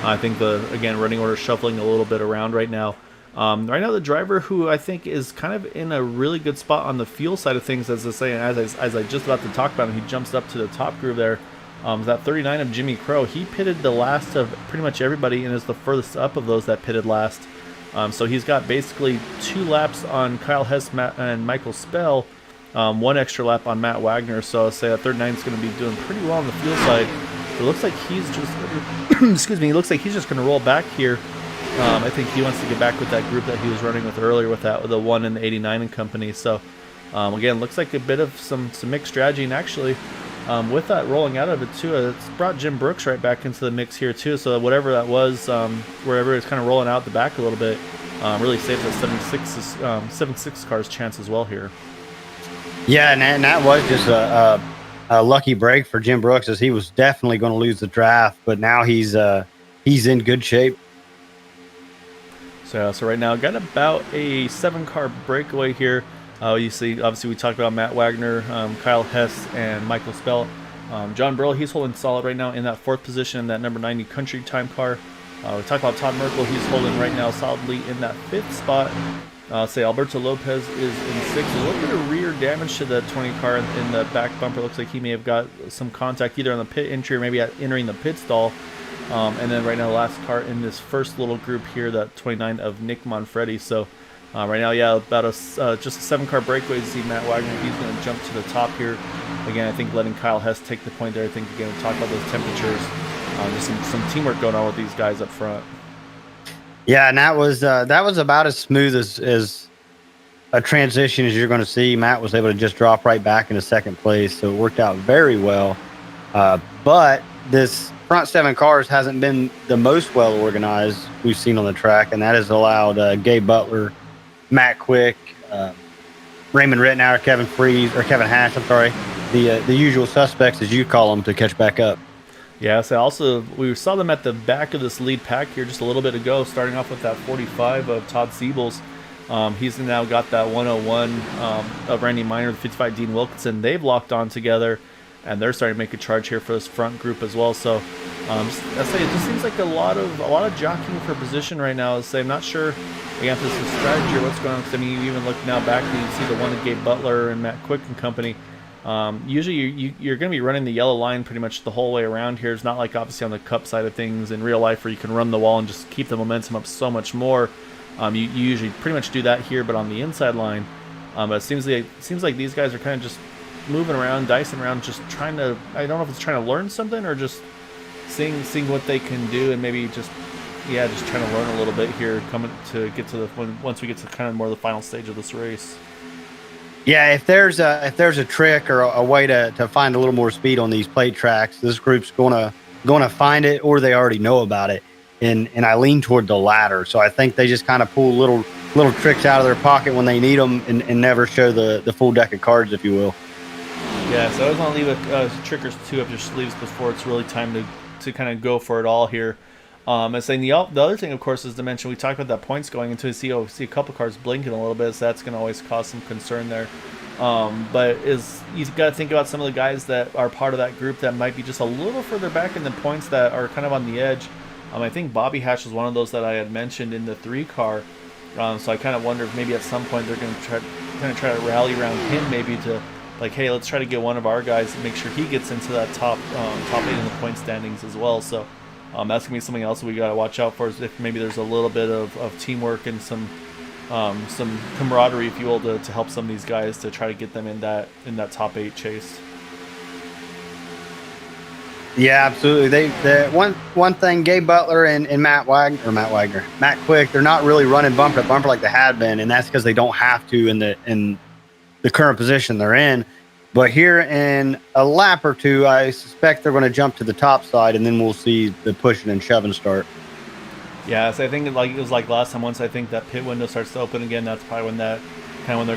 I think again, running order shuffling a little bit around right now. Right now, the driver who I think is kind of in a really good spot on the fuel side of things, as I just about to talk about him, he jumps up to the top groove there. That 39 of Jimmy Crow, he pitted the last of pretty much everybody and is the furthest up of those that pitted last. So he's got basically 2 laps on Kyle Hess and Michael Spell, 1 extra lap on Matt Wagner. So I'll say that 39 is going to be doing pretty well on the fuel side. It looks like he's just excuse me. It looks like he's just going to roll back here. I think he wants to get back with that group that he was running with earlier with the 1 and the 89 and company. So again, looks like a bit of some mixed strategy, and actually with that rolling out of it too, it's brought Jim Brooks right back into the mix here too. So whatever that was, wherever it's kind of rolling out the back a little bit, really saves that 76 car's chance as well here. Yeah, and that was just a lucky break for Jim Brooks, as he was definitely going to lose the draft, but now he's in good shape. So right now, got about a 7-car breakaway here. You see, obviously, we talked about Matt Wagner, Kyle Hess, and Michael Spell. John Burrow, he's holding solid right now in that 4th position, that number 90 Country Time car. We talked about Todd Merkel, he's holding right now solidly in that 5th spot. Say Alberto Lopez is in 6th. A little bit of rear damage to the 20 car in the back bumper. Looks like he may have got some contact either on the pit entry or maybe at entering the pit stall. And then right now, the last car in this first little group here, that 29 of Nick Manfredi. So right now, yeah, about just a 7-car breakaway to see Matt Wagner. He's going to jump to the top here. Again, I think letting Kyle Hess take the point there. I think, again, we talked about those temperatures. Just some teamwork going on with these guys up front. Yeah, and that was about as smooth as a transition as you're going to see. Matt was able to just drop right back into 2nd place, so it worked out very well. But this front 7 cars hasn't been the most well organized we've seen on the track, and that has allowed Gabe Butler, Matt Quick, Raymond Rittenauer, Kevin Hash, I'm sorry, the usual suspects, as you call them, to catch back up. Yeah, so also we saw them at the back of this lead pack here just a little bit ago, starting off with that 45 of Todd Siebels. He's now got that 101 of Randy Miner, the 55 Dean Wilkinson. They've locked on together, and they're starting to make a charge here for this front group as well. So I say it just seems like a lot of jockeying for position right now. I'm not sure again if this is strategy or what's going on. Because I mean, you even look now back and you see the one of Gabe Butler and Matt Quick and company. Usually you're going to be running the yellow line pretty much the whole way around here. It's not like obviously on the Cup side of things in real life where you can run the wall and just keep the momentum up so much more. You usually pretty much do that here, but on the inside line. But it seems like these guys are kind of just moving around, dicing around, just trying to, I don't know if it's trying to learn something or just seeing what they can do, and maybe just trying to learn a little bit here coming to get to once we get to kind of more of the final stage of this race. Yeah, if there's a trick or a way to find a little more speed on these plate tracks, this group's gonna find it, or they already know about it. And I lean toward the latter. So I think they just kind of pull little tricks out of their pocket when they need them, and never show the full deck of cards, if you will. Yeah, so I always want to leave a trick or two up your sleeves before it's really time to kind of go for it all here. And saying the other thing, of course, is to mention, we talked about that points going into see a couple cars blinking a little bit, so that's going to always cause some concern there. But you've got to think about some of the guys that are part of that group that might be just a little further back in the points that are kind of on the edge. I think Bobby Hatch was one of those that I had mentioned in the 3 car. So I kind of wonder if maybe at some point they're going to try to rally around him, maybe to like, hey, let's try to get one of our guys and make sure he gets into that top 8 in the point standings as well. So that's going to be something else we got to watch out for, is if maybe there's a little bit of teamwork and some camaraderie, if you will, to help some of these guys to try to get them in that top 8 chase. Yeah, absolutely. One thing, Gabe Butler and Matt Quick, they're not really running bumper to bumper like they had been, and that's because they don't have to in the current position they're in. But here in a lap or two, I suspect they're going to jump to the top side, and then we'll see the pushing and shoving start. Yeah, so I think it was like last time. Once I think that pit window starts to open again, that's probably when they're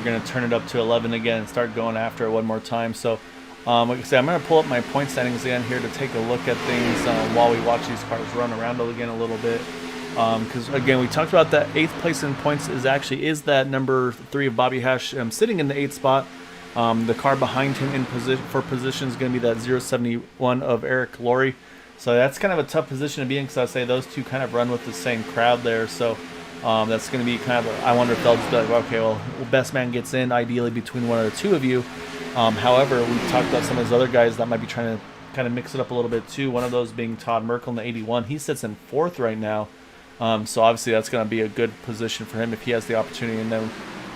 going to turn it up to 11 again and start going after it one more time. So, like I said, I'm going to pull up my point standings again here to take a look at things while we watch these cars run around again a little bit. Because again, we talked about that 8th place in points is that number 3 of Bobby Hash sitting in the 8th spot. The car behind him in position is going to be that 071 of Eric Laurie. So that's kind of a tough position to be in, because I say those two kind of run with the same crowd there. So that's going to be kind of I wonder if they'll just be like, okay, well, best man gets in ideally between one of the two of you. However, we talked about some of those other guys that might be trying to kind of mix it up a little bit too. One of those being Todd Merkel in the 81. He sits in 4th right now. So obviously that's going to be a good position for him if he has the opportunity. And then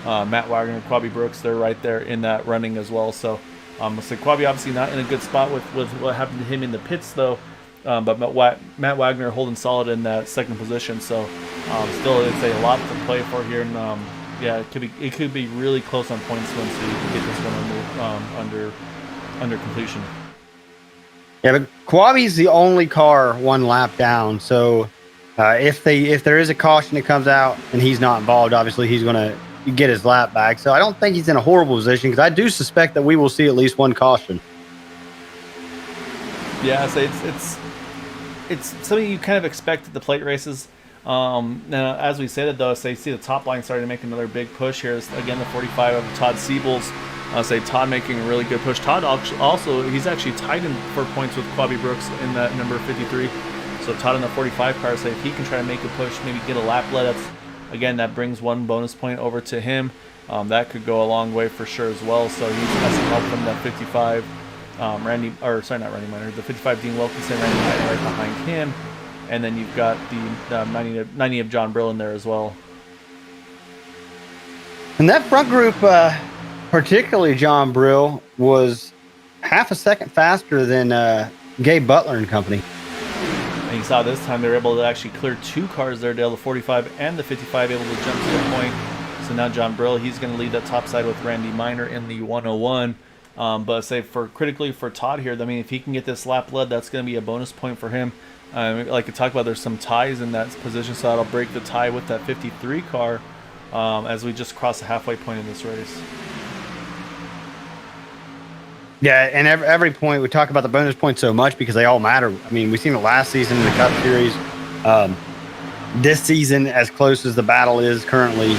Matt Wagner and Quabi Brooks, they're right there in that running as well. So Quabi obviously not in a good spot with what happened to him in the pits, though. but Matt Wagner holding solid in that second position. So still, it's a lot to play for here, and yeah, it could be really close on points once we get this one under completion. Yeah, but Quabi's the only car one lap down. So if there is a caution that comes out and he's not involved, obviously he's going to get his lap back. So I don't think he's in a horrible position, because I do suspect that we will see at least one caution. Yeah, so it's something you kind of expect at the plate races. Now, as we said it though, so you see the top line starting to make another big push here. Again, the 45 of Todd Siebels. Todd making a really good push. Todd also, he's actually tied in for points with Quabi Brooks in that number 53. So Todd in the 45 car, so if he can try to make a push, maybe get a lap lead, that brings one bonus point over to him. That could go a long way for sure as well. So he's got some help from that 55 the 55 Dean Wilkinson, Randy Minor right behind him. And then you've got the 90 of John Brill in there as well. And that front group, particularly John Brill, was half a second faster than Gabe Butler and company. And you saw this time they were able to actually clear two cars there, Dale, the 45 and the 55, able to jump to the point. So now John Brill, he's going to lead that top side with Randy Minor in the 101. But critically for Todd here, I mean, if he can get this lap lead, that's going to be a bonus point for him. Like I talked about, there's some ties in that position, so that'll break the tie with that 53 car as we just cross the halfway point in this race. Yeah, and every point, we talk about the bonus points so much because they all matter. I mean, we've seen it last season in the Cup Series. This season, as close as the battle is currently,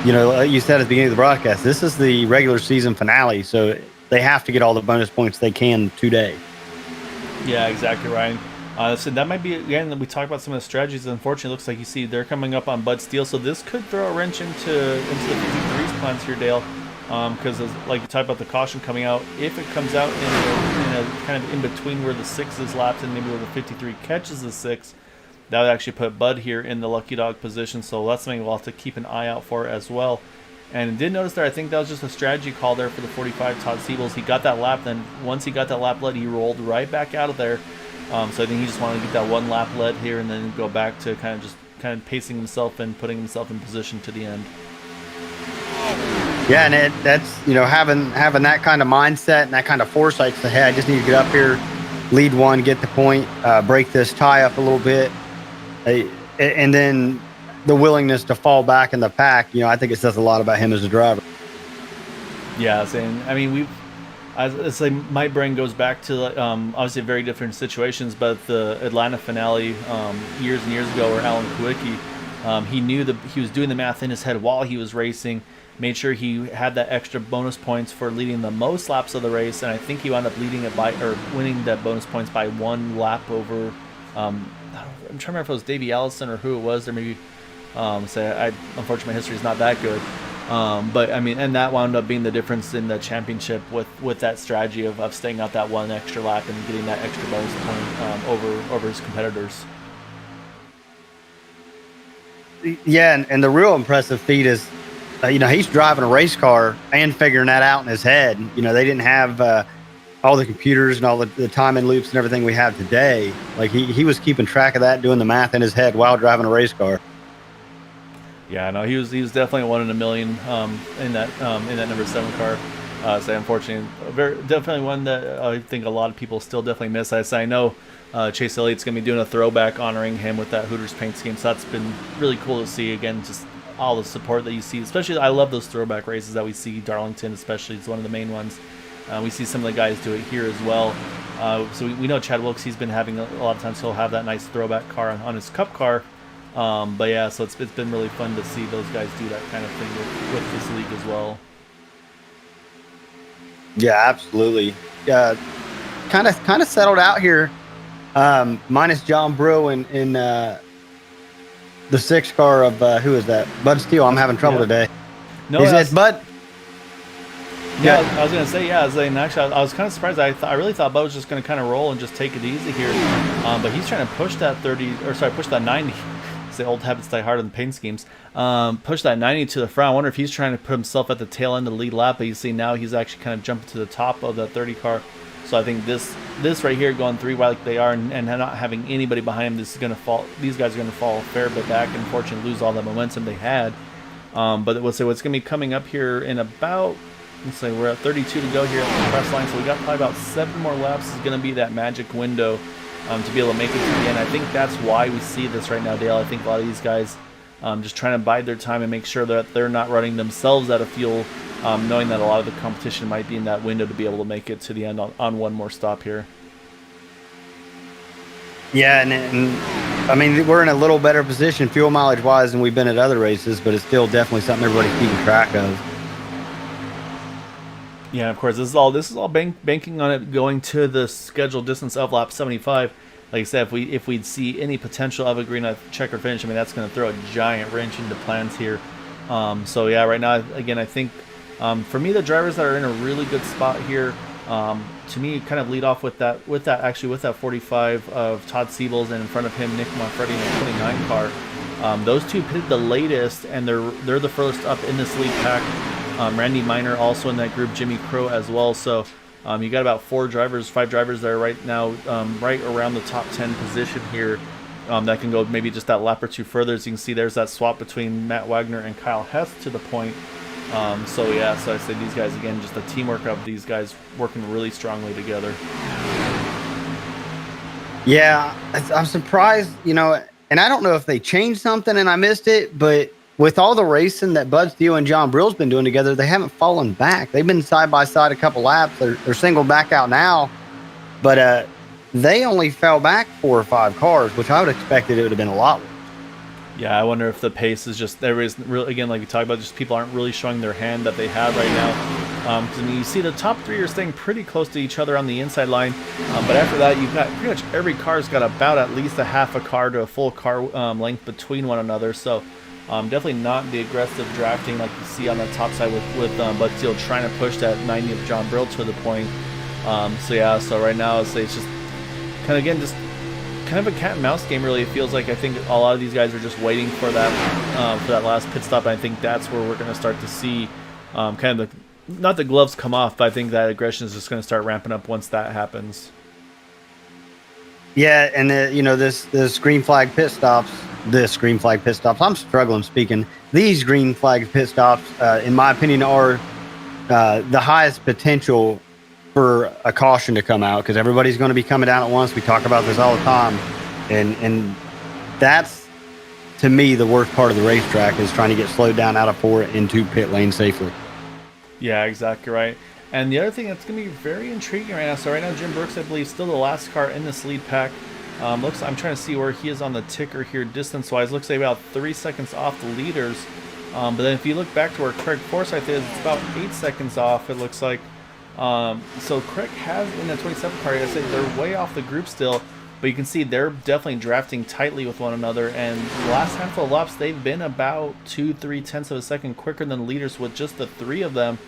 like you said at the beginning of the broadcast, this is the regular season finale, so they have to get all the bonus points they can today. Yeah, exactly, Ryan. So that might be, again, we talked about some of the strategies. Unfortunately, it looks like you see they're coming up on Bud Steele, so this could throw a wrench into the 53's plans here, Dale. Because like you talked about the caution coming out, if it comes out in a kind of in between where the 6 is lapped and maybe where the 53 catches the 6, that would actually put Bud here in the lucky dog position. So that's something we'll have to keep an eye out for as well. And did notice there, I think that was just a strategy call there for the 45 Todd Siebels. He got that lap, then once he got that lap lead, he rolled right back out of there. So I think he just wanted to get that one lap lead here and then go back to kind of pacing himself and putting himself in position to the end. Yeah, and that's having that kind of mindset and that kind of foresight to, hey, I just need to get up here, lead one, get the point, break this tie up a little bit, and then the willingness to fall back in the pack. I think it says a lot about him as a driver. Yeah, and I mean my brain goes back to obviously very different situations, but the Atlanta finale years and years ago, where Alan Kwiecki, he knew that he was doing the math in his head while he was racing. Made sure he had that extra bonus points for leading the most laps of the race, and I think he wound up leading it winning that bonus points by one lap over. I'm trying to remember if it was Davey Allison or who it was. There maybe unfortunately my history is not that good, but I mean, and that wound up being the difference in the championship with that strategy of staying out that one extra lap and getting that extra bonus point over his competitors. Yeah, and the real impressive feat is, he's driving a race car and figuring that out in his head. They didn't have all the computers and all the timing loops and everything we have today. Like he was keeping track of that, doing the math in his head while driving a race car. Yeah, no, he was definitely 1 in a million in that number 7 car. So unfortunately, definitely one that I think a lot of people still definitely miss. I know Chase Elliott's going to be doing a throwback honoring him with that Hooters paint scheme. So that's been really cool to see. Again, just all the support that you see, especially I love those throwback races that we see. Darlington especially is one of the main ones. We see some of the guys do it here as well. So we know Chad Wilkes, he's been having a lot of times he'll have that nice throwback car on his cup car. But yeah, so it's been really fun to see those guys do that kind of thing with this league as well. Yeah, absolutely. Kind of settled out here, minus John Brill in the 6 car of who is that? Bud Steele. I'm having trouble today. No, it's Bud. Yeah, I was gonna say actually I was kind of surprised. I really thought Bud was just gonna kind of roll and just take it easy here, but he's trying to push that push that 90. The old habits die hard on the paint schemes. Push that 90 to the front. I wonder if he's trying to put himself at the tail end of the lead lap, but you see now he's actually kind of jumping to the top of that 30 car. So I think this right here going 3 wide like they are, and not having anybody behind them, this is going to fall. These guys are going to fall a fair bit back, and unfortunately lose all the momentum they had. But what's going to be coming up here in about, let's say we're at 32 to go here at the press line, so we got probably about 7 more laps. Is going to be that magic window to be able to make it to the end. I think that's why we see this right now, Dale. I think a lot of these guys just trying to bide their time and make sure that they're not running themselves out of fuel, knowing that a lot of the competition might be in that window to be able to make it to the end on one more stop here. Yeah, and I mean, we're in a little better position fuel mileage wise than we've been at other races, but it's still definitely something everybody's keeping track of. Yeah, of course, this is all banking on it going to the scheduled distance of lap 75. Like I said, if we'd see any potential of a green light checker finish, I mean, that's going to throw a giant wrench into plans here. So yeah, right now, again, I think for me, the drivers that are in a really good spot here, to me, kind of lead off with that 45 of Todd Siebels, and in front of him, Nick Manfredi in the 29 car. Those two pitted the latest, and they're the first up in this lead pack. Randy Miner also in that group, Jimmy Crow as well. So you got about 5 drivers there right now, right around the top 10 position here. That can go maybe just that lap or two further. As you can see, there's that swap between Matt Wagner and Kyle Hess to the point. So yeah, so I say these guys, again, just the teamwork of these guys working really strongly together. Yeah, I'm surprised, and I don't know if they changed something and I missed it, but with all the racing that Bud Steele and John Brill's been doing together, they haven't fallen back. They've been side by side a couple laps. They're single back out now, but they only fell back 4 or 5 cars, which I would have expected it would have been a lot worse. Yeah, I wonder if the pace is just, there is really, again, like we talked about, just people aren't really showing their hand that they have right now. Because I mean, you see the top 3 are staying pretty close to each other on the inside line, but after that, you've got pretty much every car's got about at least a half a car to a full car length between one another. So definitely not the aggressive drafting like you see on the top side with Bud Steele trying to push that 90 of John Brill to the point. So yeah, so right now it's just kind of, again, just kind of a cat and mouse game, really. It feels like, I think a lot of these guys are just waiting for that last pit stop, and I think that's where we're going to start to see kind of not the gloves come off, but I think that aggression is just going to start ramping up once that happens. Yeah, and the green flag pit stops. I'm struggling speaking. These green flag pit stops, in my opinion, are the highest potential for a caution to come out, because everybody's going to be coming down at once. We talk about this all the time, and that's, to me, the worst part of the racetrack, is trying to get slowed down out of 4 into pit lane safely. Yeah, exactly right. And the other thing that's going to be very intriguing right now, so right now Jim Brooks, I believe, still the last car in this lead pack. I'm trying to see where he is on the ticker here distance-wise. Looks like about 3 seconds off the leaders. But then if you look back to where Craig Forsyth is, it's about 8 seconds off, it looks like. So Craig has in the 27 car, I say they're way off the group still, but you can see they're definitely drafting tightly with one another, and the last handful of laps, they've been about 2-3 tenths of a second quicker than the leaders with just the 3 of them.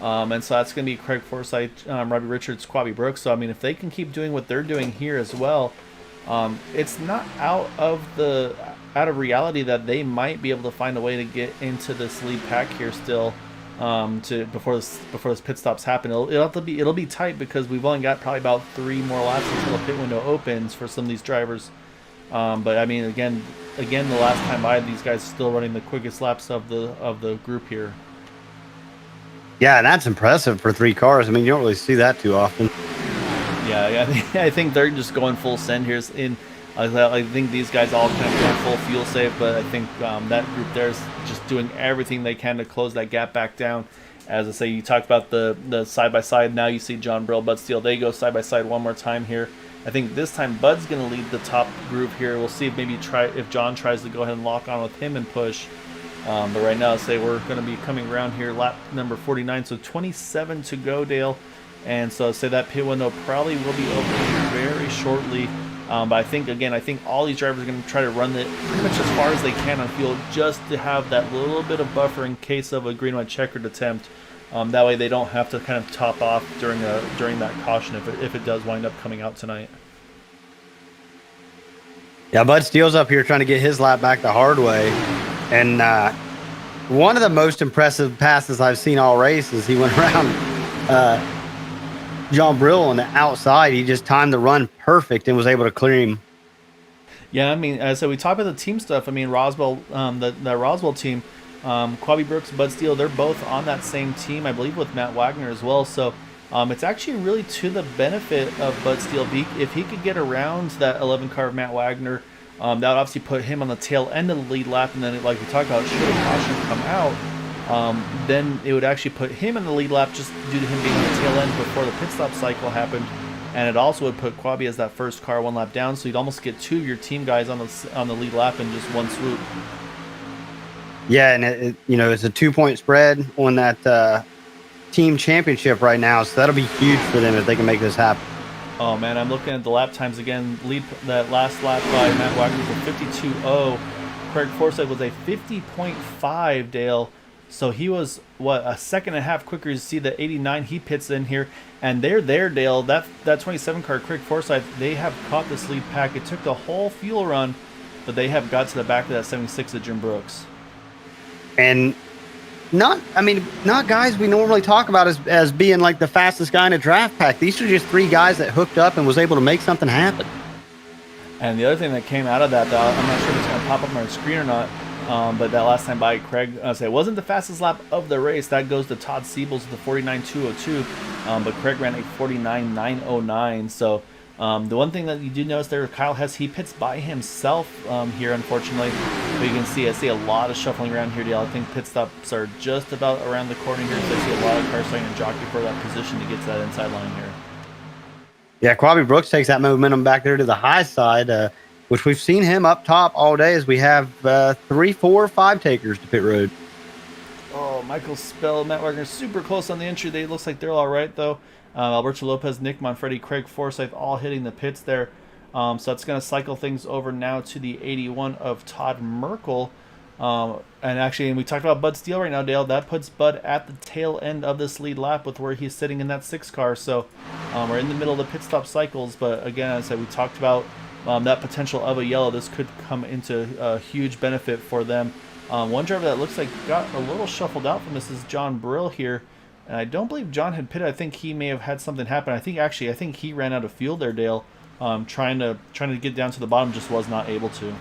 And so that's going to be Craig Forsyth, Robbie Richards, Quabi Brooks. So I mean, if they can keep doing what they're doing here as well, it's not out of reality that they might be able to find a way to get into this lead pack here still, before this pit stops happen. It'll be tight, because we've only got probably about 3 more laps until the pit window opens for some of these drivers. But I mean, again, the last time by, these guys still running the quickest laps of the group here. Yeah, and that's impressive for 3 cars. I mean, you don't really see that too often. Yeah, I think they're just going full send here. I think these guys all kind of going full fuel save, but I think that group there is just doing everything they can to close that gap back down. As I say, you talked about the side-by-side. Now you see John Brill, Bud Steele. They go side-by-side one more time here. I think this time Bud's going to lead the top group here. We'll see if John tries to go ahead and lock on with him and push. But right now, say we're going to be coming around here, lap number 49, so 27 to go, Dale. And so say that pit window probably will be opening very shortly. But I think all these drivers are going to try to run it pretty much as far as they can on fuel, just to have that little bit of buffer in case of a green-white checkered attempt. That way they don't have to kind of top off during that caution if it does wind up coming out tonight. Yeah, Bud Steele's up here trying to get his lap back the hard way. And one of the most impressive passes I've seen all race is he went around John Brill on the outside. He just timed the run perfect and was able to clear him. Yeah, I mean, so we talked about the team stuff. I mean, Roswell, the Roswell team, Quabi Brooks, Bud Steele, they're both on that same team, I believe, with Matt Wagner as well. So it's actually really to the benefit of Bud Steele. If he could get around that 11 car of Matt Wagner, that would obviously put him on the tail end of the lead lap. And then, like we talked about, should caution come out, then it would actually put him in the lead lap just due to him being on the tail end before the pit stop cycle happened. And it also would put Quabi as that first car one lap down, so you'd almost get two of your team guys on the lead lap in just one swoop. Yeah, and it's a 2-point spread on that team championship right now, so that'll be huge for them if they can make this happen. Oh man, I'm looking at the lap times again. Lead that last lap by Matt Wagner was a 52.0. Craig Forsyth was a 50.5. Dale. So he was, a second and a half quicker. You see the 89, he pits in here. And they're there, Dale. That 27 car, Craig Forsyth, they have caught this lead pack. It took the whole fuel run, but they have got to the back of that 76 of Jim Brooks. And not guys we normally talk about as being like the fastest guy in a draft pack. These are just three guys that hooked up and was able to make something happen. And the other thing that came out of that, though, I'm not sure if it's going to pop up on our screen or not, but that last time by Craig, it wasn't the fastest lap of the race. That goes to Todd Siebels with the 49.202, but Craig ran a 49.909. So the one thing that you do notice there, Kyle Hess, he pits by himself here, unfortunately. But you can see, I see a lot of shuffling around here, Dale. I think pit stops are just about around the corner here, so I see a lot of cars starting to jockey for that position to get to that inside line here. Yeah, Quabi Brooks takes that momentum back there to the high side, which we've seen him up top all day as we have 3, 4, 5 takers to pit road. Oh, Michael Spell, Matt Wagner, super close on the entry. They looks like they're all right, though. Alberto Lopez, Nick Manfredi, Craig Forsyth all hitting the pits there. So that's going to cycle things over now to the 81 of Todd Merkel. And we talked about Bud Steele right now, Dale. That puts Bud at the tail end of this lead lap with where he's sitting in that 6 car. So we're in the middle of the pit stop cycles. But again, as I said, we talked about that potential of a yellow. This could come into a huge benefit for them. One driver that looks like got a little shuffled out from this is John Brill here. And I don't believe John had pitted. I think he may have had something happen. I think he ran out of fuel there, Dale. Trying to get down to the bottom, just was not able to.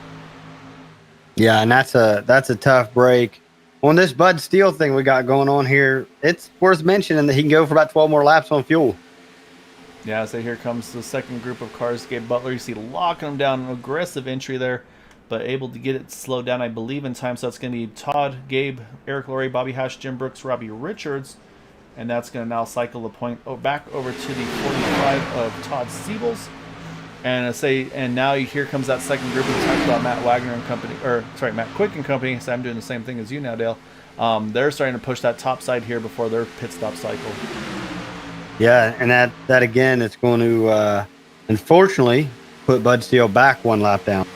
Yeah, and that's a tough break. On this Bud Steele thing we got going on here, it's worth mentioning that he can go for about 12 more laps on fuel. Yeah, so here comes the second group of cars. Gabe Butler, you see locking them down, an aggressive entry there, but able to get it slowed down, I believe, in time. So that's going to be Todd, Gabe, Eric Laurie, Bobby Hash, Jim Brooks, Robbie Richards. And that's going to now cycle the point back over to the 45 of Todd Siebels. And now here comes that second group. We talked about Matt Wagner and company, Matt Quick and company. So I'm doing the same thing as you now, Dale. They're starting to push that top side here before their pit stop cycle. Yeah, and that again, it's going to unfortunately put Bud Steele back 1 lap down.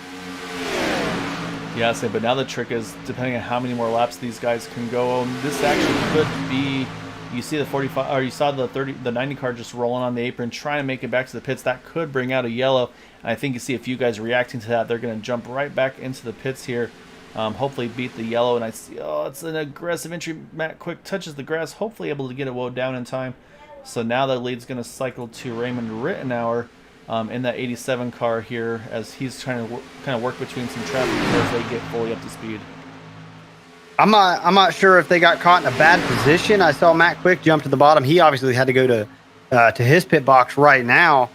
Yeah, but now the trick is, depending on how many more laps these guys can go, this actually could be. You see the 45, or you saw the 90 car just rolling on the apron, trying to make it back to the pits. That could bring out a yellow. And I think you see a few guys reacting to that. They're going to jump right back into the pits here. Hopefully beat the yellow. And I see, it's an aggressive entry. Matt Quick touches the grass, hopefully able to get it woed down in time. So now the lead's going to cycle to Raymond Rittenauer in that 87 car here, as he's trying to kind of work between some traffic as they get fully up to speed. I'm not sure if they got caught in a bad position. I saw Matt Quick jump to the bottom. He obviously had to go to his pit box right now.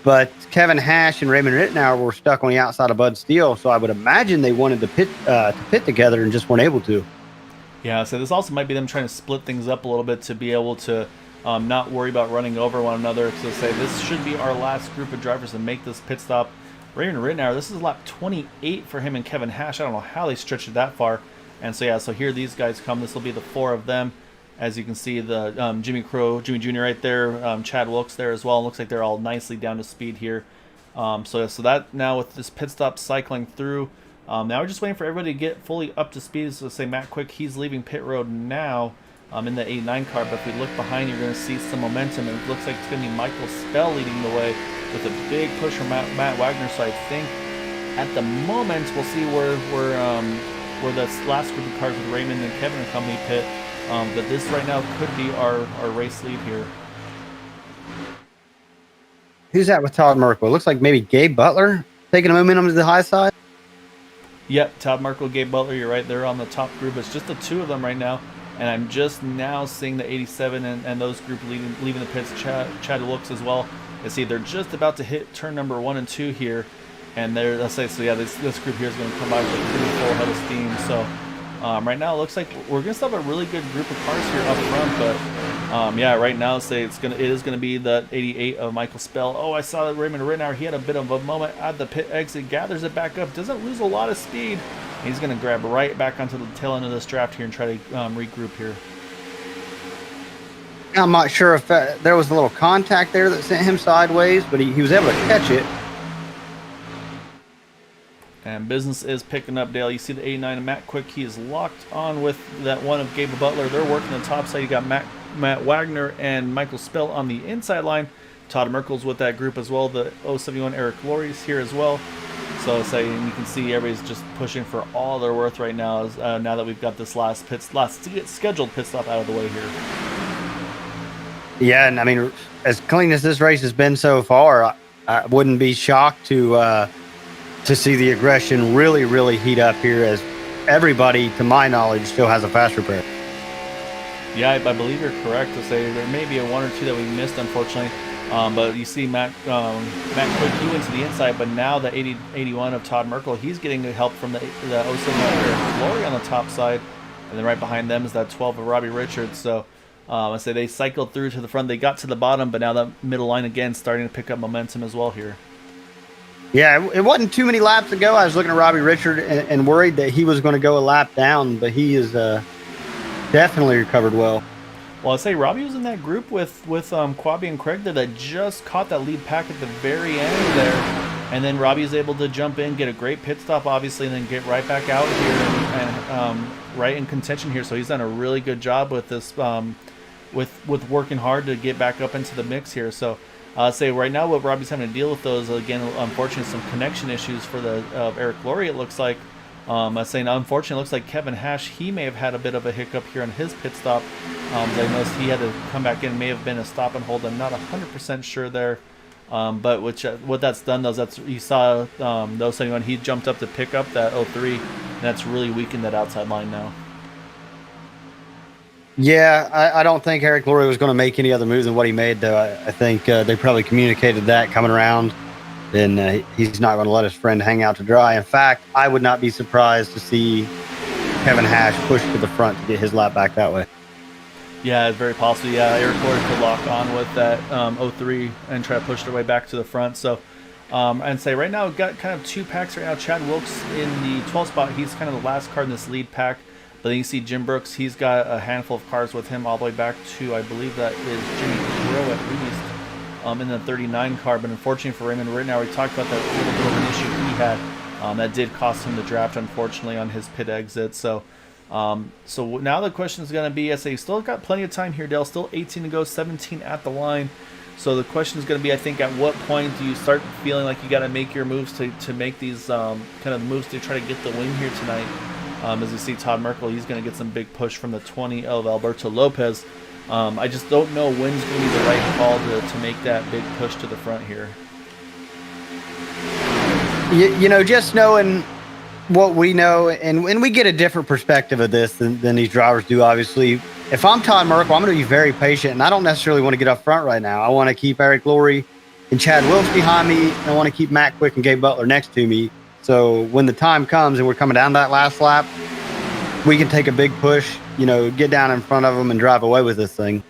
But Kevin Hash and Raymond Rittenauer were stuck on the outside of Bud Steele, so I would imagine they wanted to pit together and just weren't able to. Yeah, so this also might be them trying to split things up a little bit to be able to not worry about running over one another. So say this should be our last group of drivers to make this pit stop. Raymond Rittenauer, this is lap 28 for him and Kevin Hash. I don't know how they stretched it that far. And so here these guys come. This will be the 4 of them. As you can see, the Jimmy Jr. right there, Chad Wilkes there as well. It looks like they're all nicely down to speed here. So that now with this pit stop cycling through, now we're just waiting for everybody to get fully up to speed. So say Matt Quick, he's leaving pit road now in the 89 car. But if we look behind, you're going to see some momentum. It looks like it's going to be Michael Spell leading the way with a big push from Matt Wagner. So I think at the moment we'll see where this last group of cars with Raymond and Kevin and company pit. But this right now could be our race lead here. Who's that with Todd Merkel? It looks like maybe Gabe Butler taking a momentum to the high side. Yep, Todd Merkel, Gabe Butler, you're right. They're on the top group. It's just the two of them right now. And I'm just now seeing the 87 and those group leaving the pits. Chad Wilkes as well. You see, they're just about to hit turn number 1 and 2 here. And they're, let's say, so yeah, this group here is going to come by with a pretty full head of steam. So right now it looks like we're going to still have a really good group of cars here up front. But yeah, right now it is going to be the 88 of Michael Spell. Oh, I saw that Raymond Rittenauer. He had a bit of a moment at the pit exit, gathers it back up, doesn't lose a lot of speed. He's going to grab right back onto the tail end of this draft here and try to regroup here. I'm not sure if there was a little contact there that sent him sideways, but he was able to catch it. And business is picking up, Dale. You see the 89 of Matt Quick. He is locked on with that one of Gabe Butler. They're working the top side. You got Matt Wagner and Michael Spell on the inside line. Todd Merkel's with that group as well. The 071 Eric Laurie's here as well. So you can see everybody's just pushing for all they're worth right now. Now that we've got this last scheduled pit stop out of the way here. Yeah, and I mean, as clean as this race has been so far, I wouldn't be shocked to see the aggression really, really heat up here, as everybody, to my knowledge, still has a fast repair. Yeah, I believe you're correct to say there may be a one or two that we missed, unfortunately. But you see Matt Quick, he went to the inside, but now the 81 of Todd Merkel, he's getting help from the 07 Laurie on the top side. And then right behind them is that 12 of Robbie Richards. So I say they cycled through to the front. They got to the bottom, but now the middle line again starting to pick up momentum as well here. Yeah, it wasn't too many laps ago. I was looking at Robbie Richard and worried that he was going to go a lap down, but he is definitely recovered well. Well, I'd say Robbie was in that group with Quabi and Craig there that just caught that lead pack at the very end there. And then Robbie is able to jump in, get a great pit stop, obviously, and then get right back out here and right in contention here. So he's done a really good job with this, with working hard to get back up into the mix here. So I'd say right now what Robbie's having to deal with those, again, unfortunately, some connection issues for the Eric Laurie, it looks like. I say, unfortunately, it looks like Kevin Hash, he may have had a bit of a hiccup here on his pit stop. I noticed he had to come back in. May have been a stop and hold. I'm not 100% sure there. But what that's done, though, is you saw those when he jumped up to pick up that 03, and that's really weakened that outside line now. Yeah, I don't think Eric Laurie was going to make any other move than what he made, though. I think they probably communicated that coming around. Then he's not going to let his friend hang out to dry. In fact, I would not be surprised to see Kevin Hash push to the front to get his lap back that way. Yeah, it's very possible. Yeah, Eric Laurie could lock on with that 03 and try to push their way back to the front. So, and say right now we've got kind of two packs right now. Chad Wilkes in the 12th spot. He's kind of the last car in this lead pack. But then you see Jim Brooks. He's got a handful of cars with him all the way back to, I believe that is Jimmy Crow at least. In the 39 car, but unfortunately for Raymond Rittenauer, we talked about that little bit of an issue he had that did cost him the draft, unfortunately, on his pit exit. So now the question is going to be, I say, you still got plenty of time here, Dale. Still 18 to go, 17 at the line. So the question is going to be, I think, at what point do you start feeling like you got to make your moves to make these kind of moves to try to get the win here tonight? As you see, Todd Merkel, he's going to get some big push from the 20 of Alberto Lopez. I just don't know when's going to be the right call to make that big push to the front here. You know, just knowing what we know, and we get a different perspective of this than these drivers do, obviously. If I'm Todd Merkel, I'm going to be very patient, and I don't necessarily want to get up front right now. I want to keep Eric Laurie and Chad Wilkes behind me, and I want to keep Matt Quick and Gabe Butler next to me. So when the time comes and we're coming down that last lap, we can take a big push, you know, get down in front of them and drive away with this thing.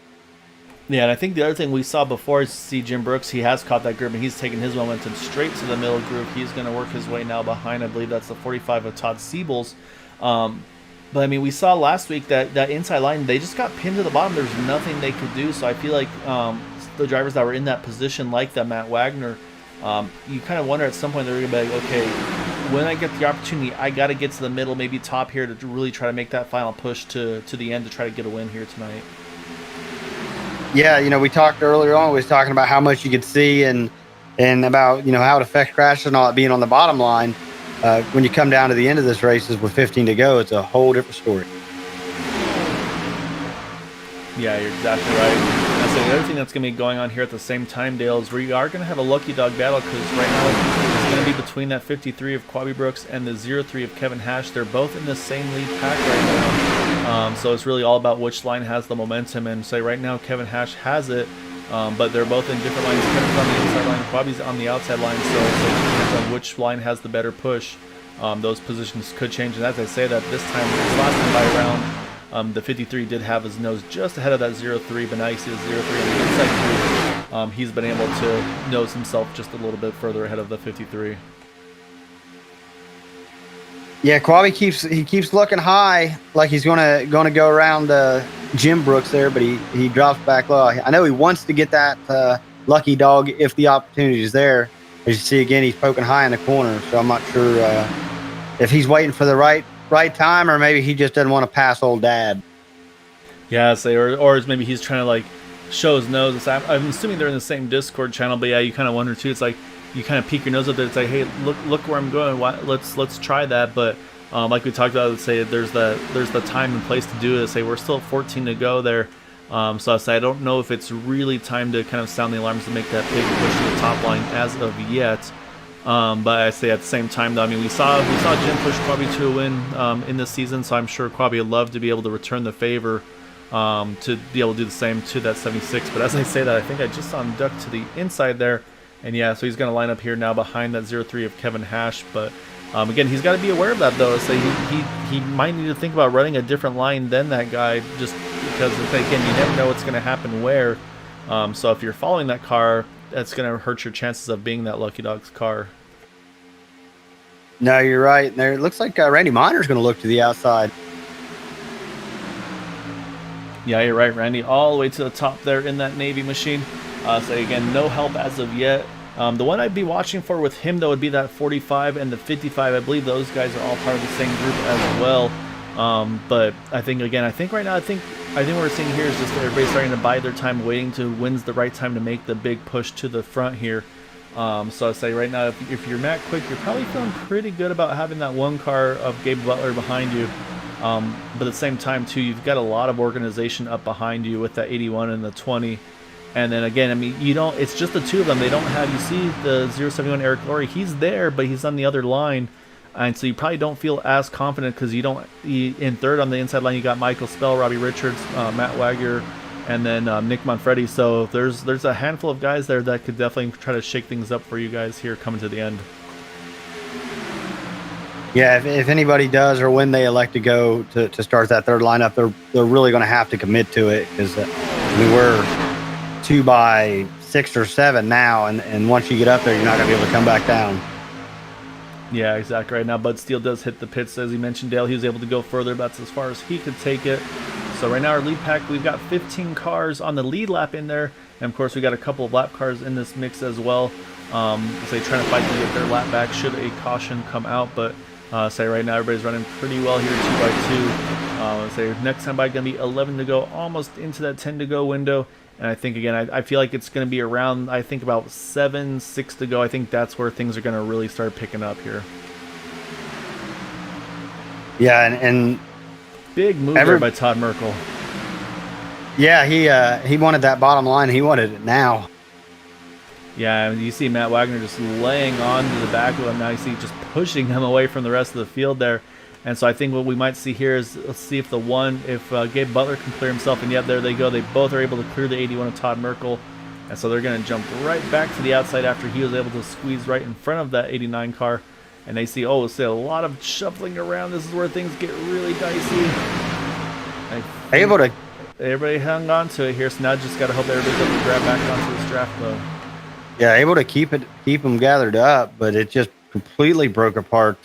Yeah, and I think the other thing we saw before is see Jim Brooks. He has caught that group, and he's taken his momentum straight to the middle group. He's going to work his way now behind, I believe that's the 45 of Todd Siebels. But, I mean, we saw last week that inside line, they just got pinned to the bottom. There's nothing they could do. So I feel like the drivers that were in that position, like that Matt Wagner, you kind of wonder at some point they're going to be like, okay, when I get the opportunity, I got to get to the middle, maybe top here to really try to make that final push to the end to try to get a win here tonight. Yeah, you know, we talked earlier on, we was talking about how much you could see and about, you know, how it affects crashes and all that being on the bottom line. When you come down to the end of this race with 15 to go, it's a whole different story. Yeah, you're exactly right. So the other thing that's going to be going on here at the same time, Dale, is we are going to have a lucky dog battle, because right now it's going to be between that 53 of Quabi Brooks and the 03 of Kevin Hash. They're both in the same lead pack right now. So it's really all about which line has the momentum. And say right now Kevin Hash has it, but they're both in different lines. Kevin's on the inside line, Quabi's on the outside line. So it depends on which line has the better push. Those positions could change. And as I say that, this last time by round, the 53 did have his nose just ahead of that 03, but now you see the 03 on the inside group. He's been able to nose himself just a little bit further ahead of the 53. Yeah, Quabi keeps looking high, like he's gonna go around Jim Brooks there, but he drops back low. I know he wants to get that lucky dog if the opportunity is there. As you see again, he's poking high in the corner, so I'm not sure if he's waiting for the right time, or maybe he just doesn't want to pass old dad. Yeah, say, or maybe he's trying to like show his nose. I'm assuming they're in the same Discord channel, but yeah, you kind of wonder too. It's like you kind of peek your nose up there. It's like, hey, look where I'm going. Let's try that. But like we talked about, let's say there's the time and place to do it. Say we're still 14 to go there. So I say I don't know if it's really time to kind of sound the alarms to make that big push to the top line as of yet. But I say at the same time, though, I mean, we saw Jim push Quabi to a win in this season, so I'm sure Quabi would love to be able to return the favor, to be able to do the same to that 76. But as I say that, I think I just saw him duck to the inside there, and yeah, so he's going to line up here now behind that 03 of Kevin Hash. But again, he's got to be aware of that, though. So he might need to think about running a different line than that guy, just because again, you never know what's going to happen where. So if you're following that car, that's going to hurt your chances of being that lucky dog's car. No, you're right. There, it looks like Randy Miner's going to look to the outside. Yeah, you're right, Randy. All the way to the top there in that Navy machine. So again, no help as of yet. The one I'd be watching for with him, though, would be that 45 and the 55. I believe those guys are all part of the same group as well. But I think right now, I think what we're seeing here is just everybody starting to bide their time, waiting to when's the right time to make the big push to the front here. So I say right now, if you're Matt Quick, you're probably feeling pretty good about having that one car of Gabe Butler behind you. But at the same time, too, you've got a lot of organization up behind you with that 81 and the 20. And then again, I mean, it's just the two of them. They don't have, you see the 071 Eric Laurie, he's there, but he's on the other line. And so you probably don't feel as confident because in third on the inside line, you got Michael Spell, Robbie Richards, Matt Wagner, and then Nick Manfredi. So there's a handful of guys there that could definitely try to shake things up for you guys here coming to the end. Yeah, if anybody does, or when they elect to go to start that third lineup, they're really going to have to commit to it, because we're 2 by 6 or 7 now, and once you get up there, you're not going to be able to come back down. Yeah, exactly. Right now, Bud Steele does hit the pits. As you mentioned, Dale, he was able to go further. That's as far as he could take it. So right now, our lead pack, we've got 15 cars on the lead lap in there. And, of course, we got a couple of lap cars in this mix as well. As they try to fight to get their lap back should a caution come out. But say right now, everybody's running pretty well here, 2 by 2. Say next time by going to be 11 to go, almost into that 10 to go window. And I think, again, I feel like it's going to be around, I think, about 7, 6 to go. I think that's where things are going to really start picking up here. Yeah, and big move there by Todd Merkel. Yeah, he wanted that bottom line. He wanted it now. Yeah, you see Matt Wagner just laying on to the back of him. Now you see just pushing him away from the rest of the field there. And so I think what we might see here is, let's see if Gabe Butler can clear himself. And yep, there they go. They both are able to clear the 81 of Todd Merkel. And so they're going to jump right back to the outside after he was able to squeeze right in front of that 89 car. And they see, a lot of shuffling around. This is where things get really dicey. Everybody hung on to it here, so now just got to hope everybody's able to grab back onto this draft though. Yeah, able to keep them gathered up, but it just completely broke apart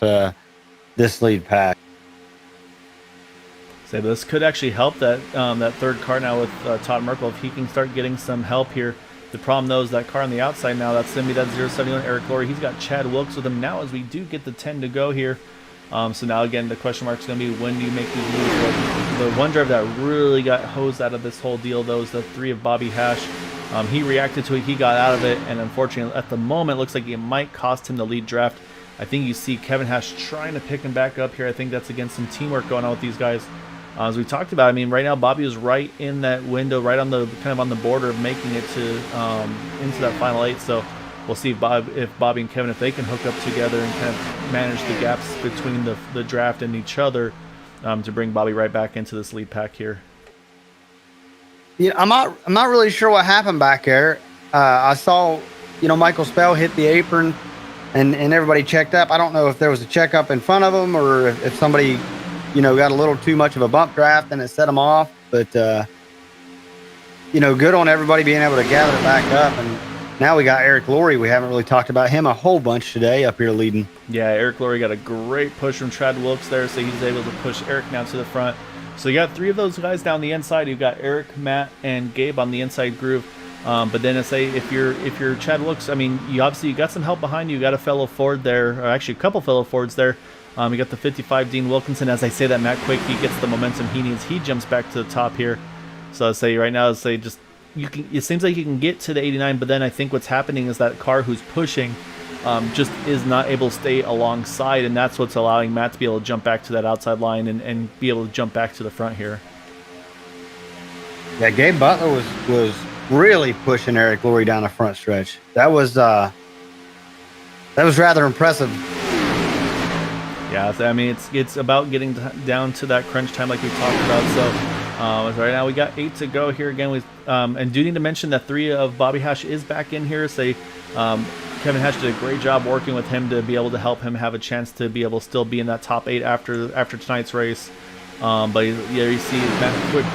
this lead pack. So this could actually help that third car now with Todd Merkel if he can start getting some help here. The problem though is that car on the outside now, that's going to be that 071 Eric Laurie. He's got Chad Wilkes with him now as we do get the 10 to go here. So now again, the question mark is going to be, when do you make these moves? The one driver that really got hosed out of this whole deal though is the 3 of Bobby Hash. He reacted to it, he got out of it, and unfortunately at the moment it looks like it might cost him the lead draft. I think you see Kevin Hash trying to pick him back up here. I think that's against some teamwork going on with these guys. As we talked about, I mean, right now Bobby is right in that window, right on the kind of on the border of making it to into that final 8. So we'll see if Bobby and Kevin, if they can hook up together and kind of manage the gaps between the draft and each other to bring Bobby right back into this lead pack here. Yeah, I'm not really sure what happened back there. I saw, Michael Spell hit the apron, and everybody checked up. I don't know if there was a checkup in front of him or if somebody, got a little too much of a bump draft and it set them off. But good on everybody being able to gather back up. And now we got Eric Laurie. We haven't really talked about him a whole bunch today up here leading. Yeah, Eric Laurie got a great push from Chad Wilkes there, so he's able to push Eric now to the front. So you got 3 of those guys down the inside. You've got Eric, Matt, and Gabe on the inside groove. But then I say if you're Chad Wilkes, I mean, you got some help behind you. You got a fellow Ford there, or actually a couple fellow Fords there. You got the 55 Dean Wilkinson. As I say that, Matt Quick, he gets the momentum he needs. He jumps back to the top here. So I say right now, just it seems like you can get to the 89, but then I think what's happening is that car who's pushing just is not able to stay alongside, and that's what's allowing Matt to be able to jump back to that outside line and be able to jump back to the front here. Yeah, Gabe Butler was really pushing Eric Laurie down the front stretch. That was rather impressive. Yeah, I mean, it's about getting down to that crunch time like we talked about. So right now we got 8 to go here again. And do need to mention that 3 of Bobby Hash is back in here. Kevin Hash did a great job working with him to be able to help him have a chance to be able to still be in that top 8 after tonight's race. But you see Matt Quick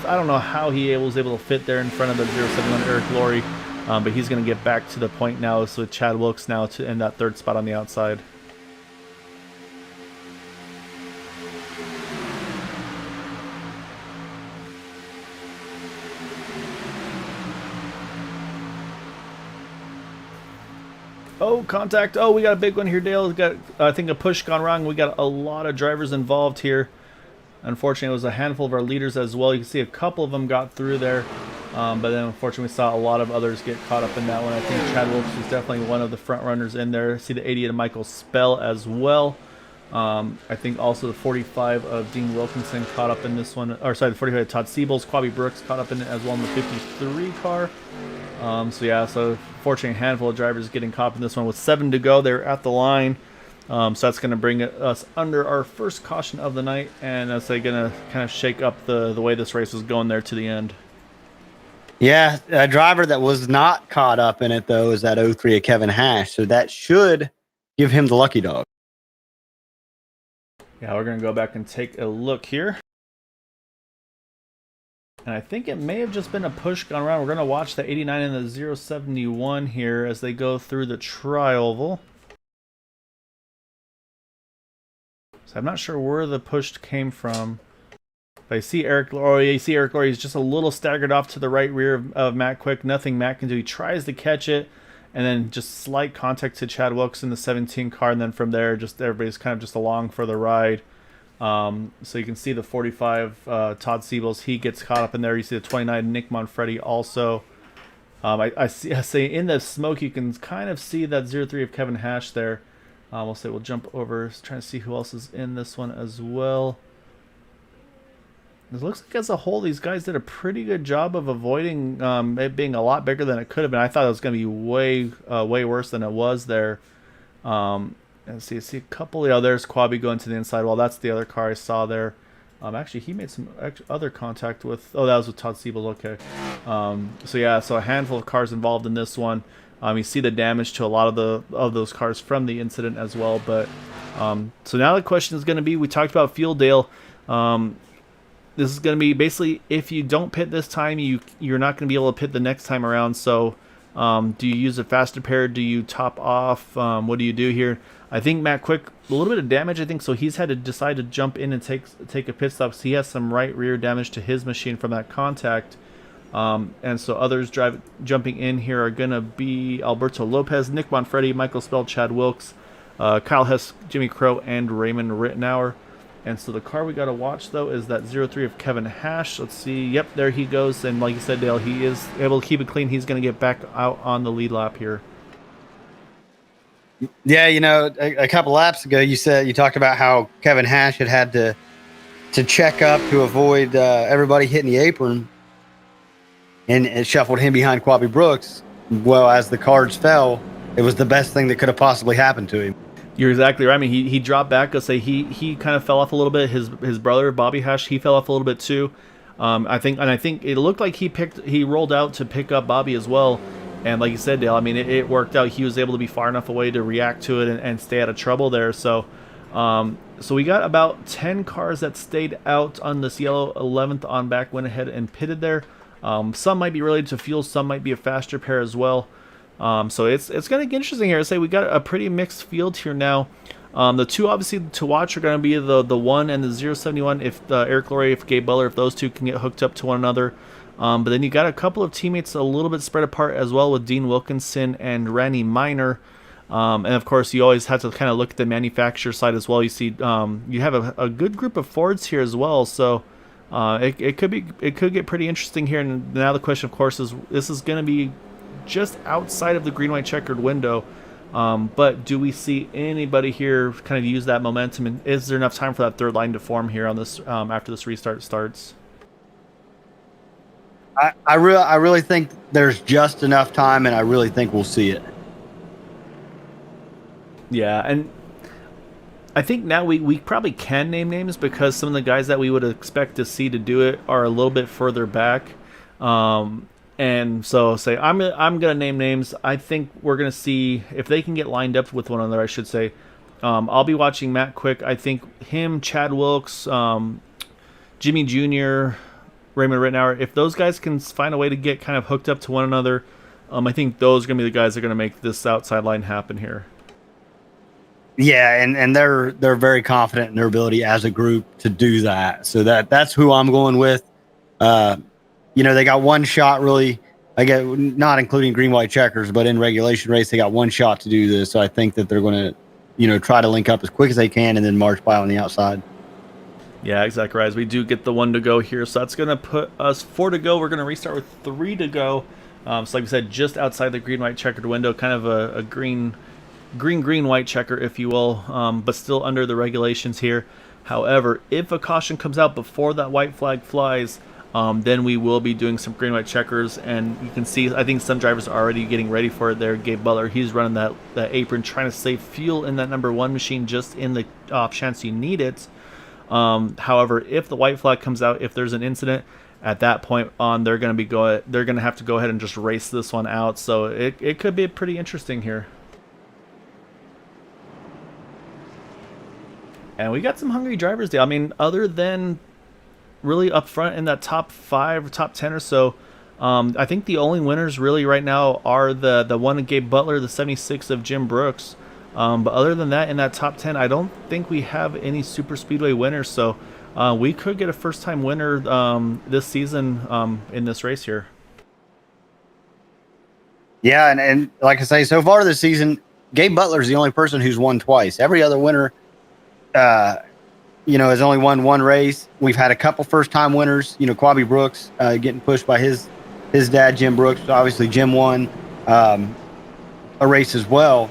I don't know how he was able to fit there in front of the 071 Eric Laurie. But he's going to get back to the point now. So Chad Wilkes now in that 3rd spot on the outside. Oh, contact. Oh, we got a big one here, Dale. We got, I think, a push gone wrong. We got a lot of drivers involved here. Unfortunately, it was a handful of our leaders as well. You can see a couple of them got through there. But then, unfortunately, we saw a lot of others get caught up in that one. I think Chad Wilkes was definitely one of the front runners in there. See the 88 of Michael Spell as well. I think also the 45 of Dean Wilkinson caught up in this one. Or sorry, the 45 of Todd Siebels. Quabby Brooks caught up in it as well in the 53 car. So fortunately, a handful of drivers getting caught up in this one with 7 to go. They're at the line. So that's going to bring us under our first caution of the night. And that's going to kind of shake up the way this race was going there to the end. Yeah, a driver that was not caught up in it, though, is that 03 of Kevin Hash. So that should give him the lucky dog. Yeah, we're going to go back and take a look here. And I think it may have just been a push gone around. We're going to watch the 89 and the 071 here as they go through the tri-oval. So I'm not sure where the push came from. But I see Eric Laurie. You see Eric Laurie is just a little staggered off to the right rear of Matt Quick. Nothing Matt can do. He tries to catch it, and then just slight contact to Chad Wilkes in the 17 car, and then from there, just everybody's kind of just along for the ride. So you can see the 45 Todd Siebels. He gets caught up in there. You see the 29 Nick Monfretti also. I say in the smoke you can kind of see that 03 of Kevin Hash there. We'll jump over, trying to see who else is in this one as well. It looks like as a whole, these guys did a pretty good job of avoiding it being a lot bigger than it could have been. I thought it was going to be way worse than it was there. Let's see, I couple. Yeah, there's Quabi going to the inside. Well, that's the other car I saw there. Actually, he made some other contact with. Oh, that was with Todd Siebel. Okay. So a handful of cars involved in this one. You see the damage to a lot of those cars from the incident as well. But so now the question is going to be: we talked about fuel, Dale. This is going to be basically if you don't pit this time, you're not going to be able to pit the next time around. So do you use a faster pair? Do you top off? What do you do here? I think Matt Quick, a little bit of damage, I think, so he's had to decide to jump in and take a pit stop. So he has some right rear damage to his machine from that contact. And so others jumping in here are going to be Alberto Lopez, Nick Monfretti, Michael Spell, Chad Wilkes, Kyle Hess, Jimmy Crow, and Raymond Rittenauer. And so the car we got to watch, though, is that 03 of Kevin Hash. Let's see. Yep, there he goes. And like you said, Dale, he is able to keep it clean. He's going to get back out on the lead lap here. Yeah, a couple laps ago, you talked about how Kevin Hash had to to check up to avoid everybody hitting the apron, and it shuffled him behind Quabi Brooks. Well, as the cards fell, it was the best thing that could have possibly happened to him. You're exactly right. I mean, he dropped back. I'll say he kind of fell off a little bit. His brother Bobby Hash, he fell off a little bit too. I think it looked like he rolled out to pick up Bobby as well. And like you said, Dale, I mean, it worked out. He was able to be far enough away to react to it and stay out of trouble there. So we got about 10 cars that stayed out on this yellow 11th on back, went ahead and pitted there. Some might be related to fuel, some might be a faster pair as well. So it's going to get interesting here. I say we got a pretty mixed field here now. The two obviously to watch are going to be the 1 and the 071. If Eric Laurie, if Gabe Butler, if those two can get hooked up to one another. But then you got a couple of teammates a little bit spread apart as well with Dean Wilkinson and Randy Minor. And of course, you always have to kind of look at the manufacturer side as well. You see, you have a good group of Fords here as well. So it could get pretty interesting here. And now the question, of course, is this is going to be just outside of the green-white checkered window. But do we see anybody here kind of use that momentum? And is there enough time for that third line to form here on this after this restart starts? I really think there's just enough time, and I really think we'll see it. Yeah, and I think now we probably can name names because some of the guys that we would expect to see to do it are a little bit further back. And so say I'm gonna name names. I think we're gonna see if they can get lined up with one another. I should say. I'll be watching Matt Quick. I think him, Chad Wilkes, Jimmy Jr., Raymond Rittenauer. If those guys can find a way to get kind of hooked up to one another, I think those are gonna be the guys that are gonna make this outside line happen here. Yeah, and they're very confident in their ability as a group to do that. So that's who I'm going with. They got one shot really, not including green-white checkers, but in regulation race, they got one shot to do this. So I think that they're going to, try to link up as quick as they can and then march by on the outside. Yeah, exactly right. As we do get the 1 to go here. So that's going to put us 4 to go. We're going to restart with 3 to go. So like we said, just outside the green-white checkered window, kind of a green-white checker, if you will, but still under the regulations here. However, if a caution comes out before that white flag flies, then we will be doing some green-white checkers, and you can see, I think some drivers are already getting ready for it there. Gabe Butler, he's running that apron, trying to save fuel in that number 1 machine just in the off chance you need it. However, if the white flag comes out, if there's an incident, at that point on, they're going to have to go ahead and just race this one out. So it could be pretty interesting here. And we got some hungry drivers, Dale. I mean, other than really up front in that top 5, top 10 or so, I think the only winners really right now are the one of Gabe Butler, the 76 of Jim Brooks. But other than that, in that top 10, I don't think we have any Superspeedway winners. So we could get a first-time winner this season in this race here. Yeah, and like I say, so far this season, Gabe Butler is the only person who's won twice. Every other winner has only won one race. We've had a couple first-time winners. Quabi Brooks getting pushed by his dad, Jim Brooks. Obviously, Jim won a race as well.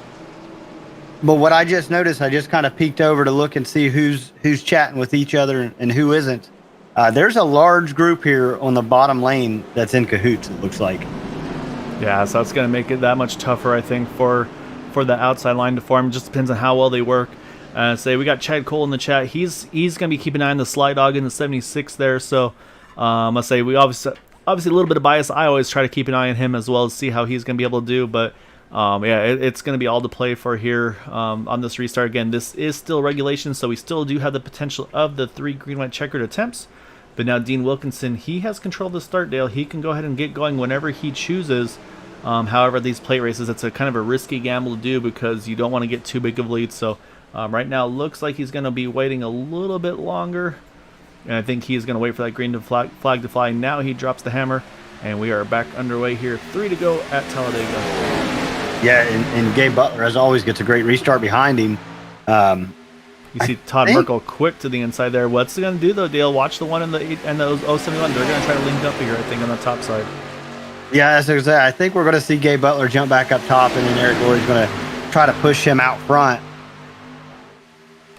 But what I just noticed, I just kind of peeked over to look and see who's chatting with each other and who isn't. There's a large group here on the bottom lane that's in cahoots, it looks like. Yeah, so it's going to make it that much tougher, I think, for the outside line to form. It just depends on how well they work. We got Chad Cole in the chat. He's going to be keeping an eye on the Sly Dog in the 76 there. So I'll say we obviously a little bit of bias. I always try to keep an eye on him as well as see how he's going to be able to do. But it's going to be all to play for here on this restart. Again, this is still regulation, so we still do have the potential of the 3 green-white checkered attempts. But now Dean Wilkinson, he has control of the start, Dale. He can go ahead and get going whenever he chooses. However, these plate races, it's a kind of a risky gamble to do because you don't want to get too big of leads. So right now, looks like he's going to be waiting a little bit longer. And I think he's going to wait for that green flag to fly. Now he drops the hammer, and we are back underway here. 3 to go at Talladega. Yeah, and Gabe Butler, as always, gets a great restart behind him. You see Todd Merkel quick to the inside there. What's he going to do, though, Dale? Watch the one and the 071. They're going to try to link up here, I think, on the top side. Yeah, as I said, I think we're going to see Gabe Butler jump back up top, and then Eric Laurie's going to try to push him out front.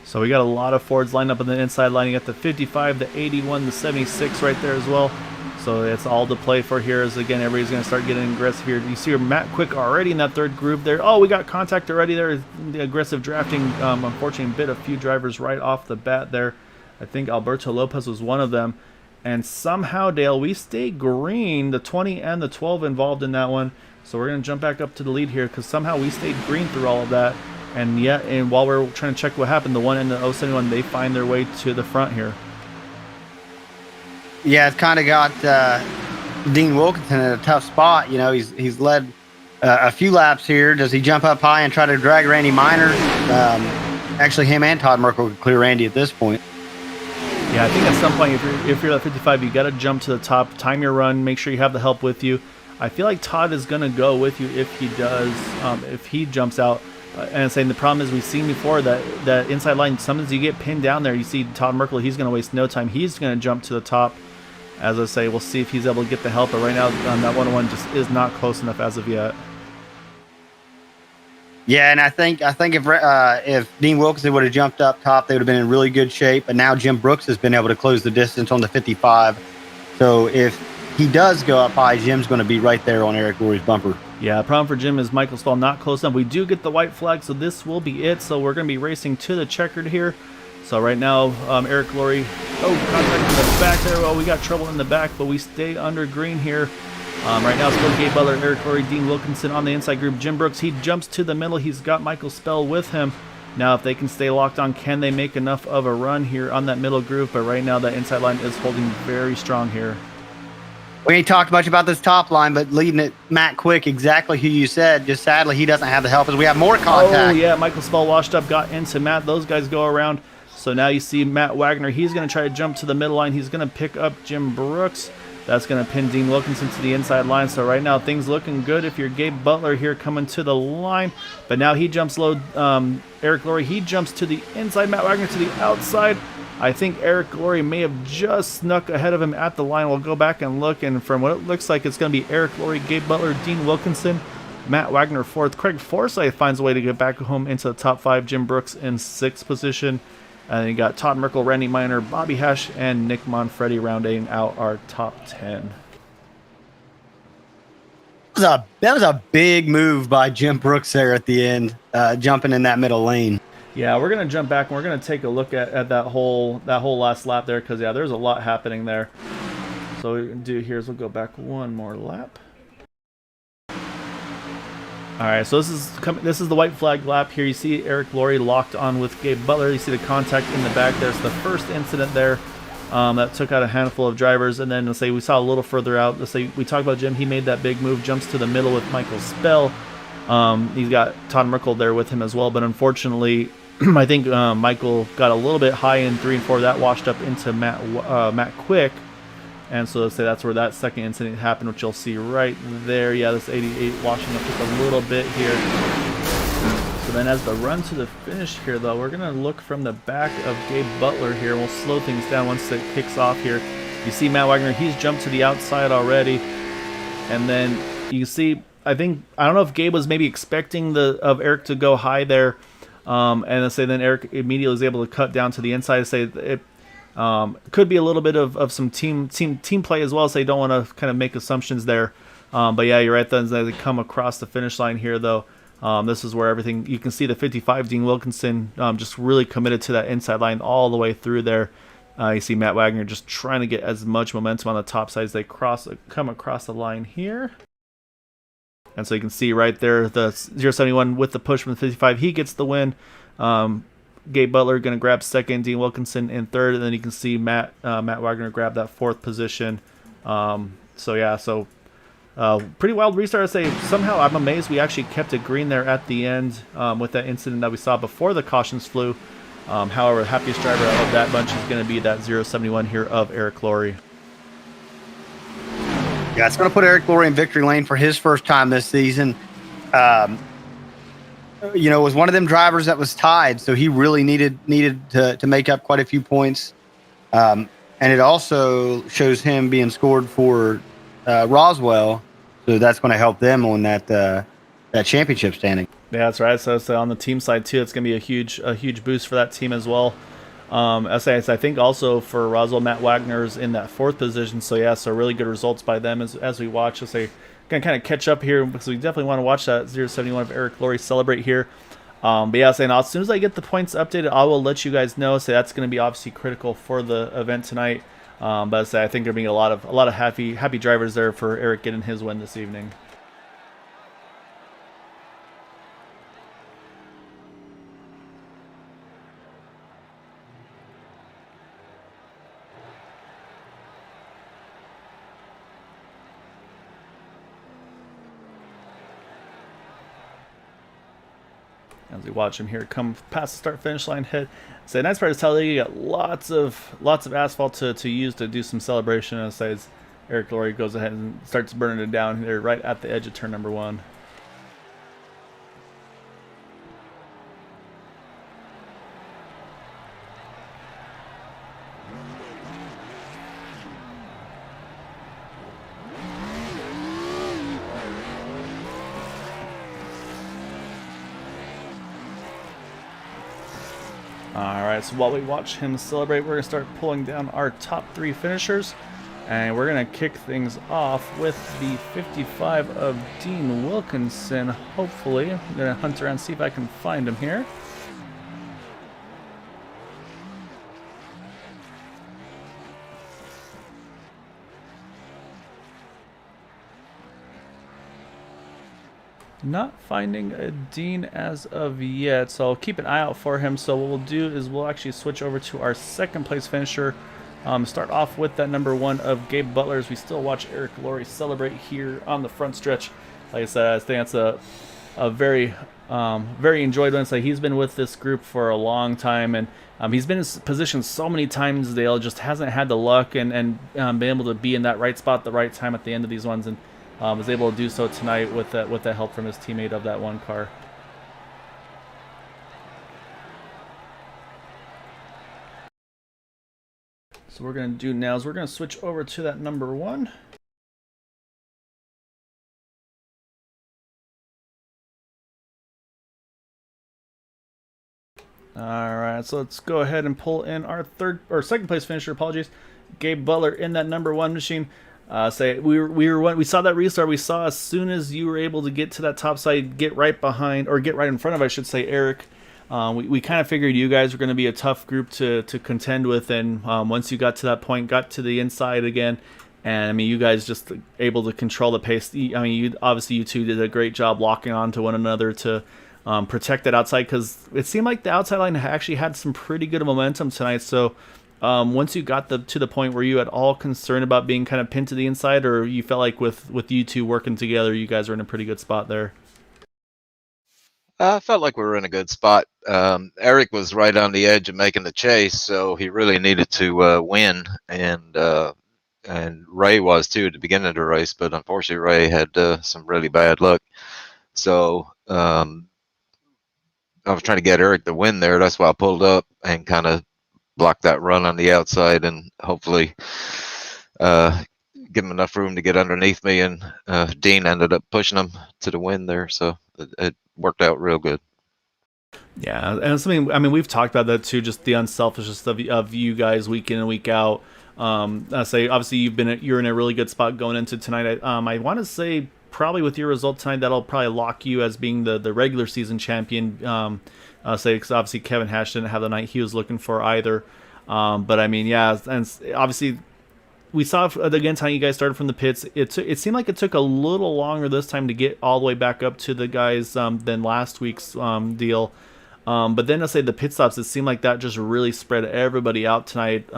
So we got a lot of Fords lined up on the inside line. You got the 55, the 81, the 76 right there as well. So it's all to play for here. As again, everybody's going to start getting aggressive here. You see Matt Quick already in that third group there. Oh, we got contact already there. The aggressive drafting, unfortunately, bit a few drivers right off the bat there. I think Alberto Lopez was one of them. And somehow, Dale, we stay green. The 20 and the 12 involved in that one. So we're going to jump back up to the lead here because somehow we stayed green through all of that. And yeah, and while we're trying to check what happened, the 1 and the 071, they find their way to the front here. Yeah, it's kind of got Dean Wilkinson in a tough spot. You know, he's led a few laps here. Does he jump up high and try to drag Randy Minor? Actually, him and Todd Merkel could clear Randy at this point. Yeah, I think at some point, if you're at 55, you got to jump to the top, time your run, make sure you have the help with you. I feel like Todd is going to go with you if he does, if he jumps out. And saying the problem is we've seen before that inside line, sometimes you get pinned down there. You see Todd Merkel, he's going to waste no time. He's going to jump to the top. As I say, we'll see if he's able to get the help. But right now, that 101 just is not close enough as of yet. Yeah, and I think if Dean Wilkinson would have jumped up top, they would have been in really good shape. But now Jim Brooks has been able to close the distance on the 55. So if he does go up high, Jim's going to be right there on Eric Laurie's bumper. Yeah, the problem for Jim is Michael Spall not close enough. We do get the white flag, so this will be it. So we're going to be racing to the checkered here. So right now, Eric Laurie, contact in the back there. Well, we got trouble in the back, but we stay under green here. Right now, it's still Gabe Butler, Eric Laurie, Dean Wilkinson on the inside group. Jim Brooks, he jumps to the middle. He's got Michael Spell with him. Now, if they can stay locked on, can they make enough of a run here on that middle group? But right now, that inside line is holding very strong here. We ain't talked much about this top line, but leading it, Matt Quick, exactly who you said. Just sadly, he doesn't have the help as we have more contact. Oh, yeah, Michael Spell washed up, got into Matt. Those guys go around. So now you see Matt Wagner. He's going to try to jump to the middle line. He's going to pick up Jim Brooks. That's going to pin Dean Wilkinson to the inside line. So right now, things looking good if you're Gabe Butler here coming to the line. But now he jumps low. Eric Laurie, he jumps to the inside. Matt Wagner to the outside. I think Eric Laurie may have just snuck ahead of him at the line. We'll go back and look. And from what it looks like, it's going to be Eric Laurie, Gabe Butler, Dean Wilkinson, Matt Wagner fourth. Craig Forsyth finds a way to get back home into the top five. Jim Brooks in sixth position. And then you got Todd Merkel, Randy Minor, Bobby Hash, and Nick Monfretti rounding out our top 10. That was a big move by Jim Brooks there at the end, jumping in that middle lane. Yeah, we're going to jump back and we're going to take a look at that whole last lap there because, yeah, there's a lot happening there. So what we're going to do here is we'll go back one more lap. All right, so this is the white flag lap here. You see Eric Laurie locked on with Gabe Butler. You see the contact in the back there. It's the first incident there that took out a handful of drivers. And then let's say we saw a little further out. Let's say we talked about Jim. He made that big move, jumps to the middle with Michael Spell. He's got Todd Merkel there with him as well. But unfortunately, I think Michael got a little bit high in 3 and 4. That washed up into Matt Quick. And so let's say that's where that second incident happened, which you'll see right there. Yeah, this 88 washing up just a little bit here. So then as the run to the finish here, though, we're going to look from the back of Gabe Butler here. We'll slow things down once it kicks off here. You see Matt Wagner, he's jumped to the outside already. And then you see, I don't know if Gabe was maybe expecting of Eric to go high there. And let's say then Eric immediately was able to cut down to the inside. Say it could be a little bit of some team play as well, so you don't want to kind of make assumptions there. But yeah, you're right. Then as they come across the finish line here, though, this is where everything, you can see the 55 Dean Wilkinson just really committed to that inside line all the way through there. You see Matt Wagner just trying to get as much momentum on the top side as they come across the line here. And so you can see right there the 071 with the push from the 55. He gets the win. Gabe Butler going to grab second, Dean Wilkinson in third, and then you can see Matt Wagner grab that fourth position. So pretty wild restart. I say somehow I'm amazed we actually kept it green there at the end with that incident that we saw before the cautions flew. However, the happiest driver of that bunch is going to be that 071 here of Eric Laurie. Yeah, it's going to put Eric Laurie in victory lane for his first time this season. It was one of them drivers that was tied, so he really needed to make up quite a few points. And it also shows him being scored for Roswell, so that's going to help them on that that championship standing. Yeah, that's right. So on the team side too, it's going to be a huge boost for that team as well. I think also for Roswell, Matt Wagner's in that fourth position. So yeah, so really good results by them as we watch. As they gonna kind of catch up here because we definitely want to watch that 071 of Eric Laurie celebrate here. But yeah, saying as soon as I get the points updated, I will let you guys know. So that's going to be obviously critical for the event tonight. But I think there'll be a lot of happy drivers there for Eric getting his win this evening. As we watch him here come past the start finish line hit. So nice part is Talladega, you got lots of asphalt to use to do some celebration. As Eric Laurie goes ahead and starts burning it down here right at the edge of turn number 1. Alright, so while we watch him celebrate, we're going to start pulling down our top 3 finishers. And we're going to kick things off with the 55 of Dean Wilkinson, hopefully. I'm going to hunt around and see if I can find him here. Not finding a Dean as of yet, so I'll keep an eye out for him. So what we'll do is we'll actually switch over to our second place finisher. Start off with that number 1 of Gabe Butler as we still watch Eric Laurie celebrate here on the front stretch. Like I said, I think that's a very enjoyed one. So he's been with this group for a long time, and he's been in position so many times. Dale just hasn't had the luck and been able to be in that right spot at the right time at the end of these ones, and was able to do so tonight with that help from his teammate of that one car. So what we're going to do now is we're going to switch over to that number 1. Alright, so let's go ahead and pull in our second place finisher, apologies, Gabe Butler in that number 1 machine. We saw that restart. We saw as soon as you were able to get to that top side, get right behind, or get right in front of, I should say, Eric. We kind of figured you guys were going to be a tough group to contend with, and once you got to that point, got to the inside again, and I mean, you guys just able to control the pace. I mean, you two did a great job locking on to one another to protect that outside, because it seemed like the outside line actually had some pretty good momentum tonight. So once you got to the point, were you at all concerned about being kind of pinned to the inside, or you felt like with you two working together, you guys were in a pretty good spot there? I felt like we were in a good spot. Eric was right on the edge of making the chase, so he really needed to win, and Ray was too at the beginning of the race, but unfortunately Ray had some really bad luck. So I was trying to get Eric to win there. That's why I pulled up and kind of blocked that run on the outside, and hopefully give him enough room to get underneath me. And Dean ended up pushing him to the win there, so it worked out real good. Yeah, and something, I mean, we've talked about that too, just the unselfishness of you guys week in and week out. I say obviously you're in a really good spot going into tonight. I want to say probably with your result tonight, that'll probably lock you as being the regular season champion. Because obviously Kevin Hash didn't have the night he was looking for either. But I mean, yeah, and obviously we saw again time you guys started from the pits. It seemed like it took a little longer this time to get all the way back up to the guys than last week's deal. But then I say the pit stops, it seemed like that just really spread everybody out tonight.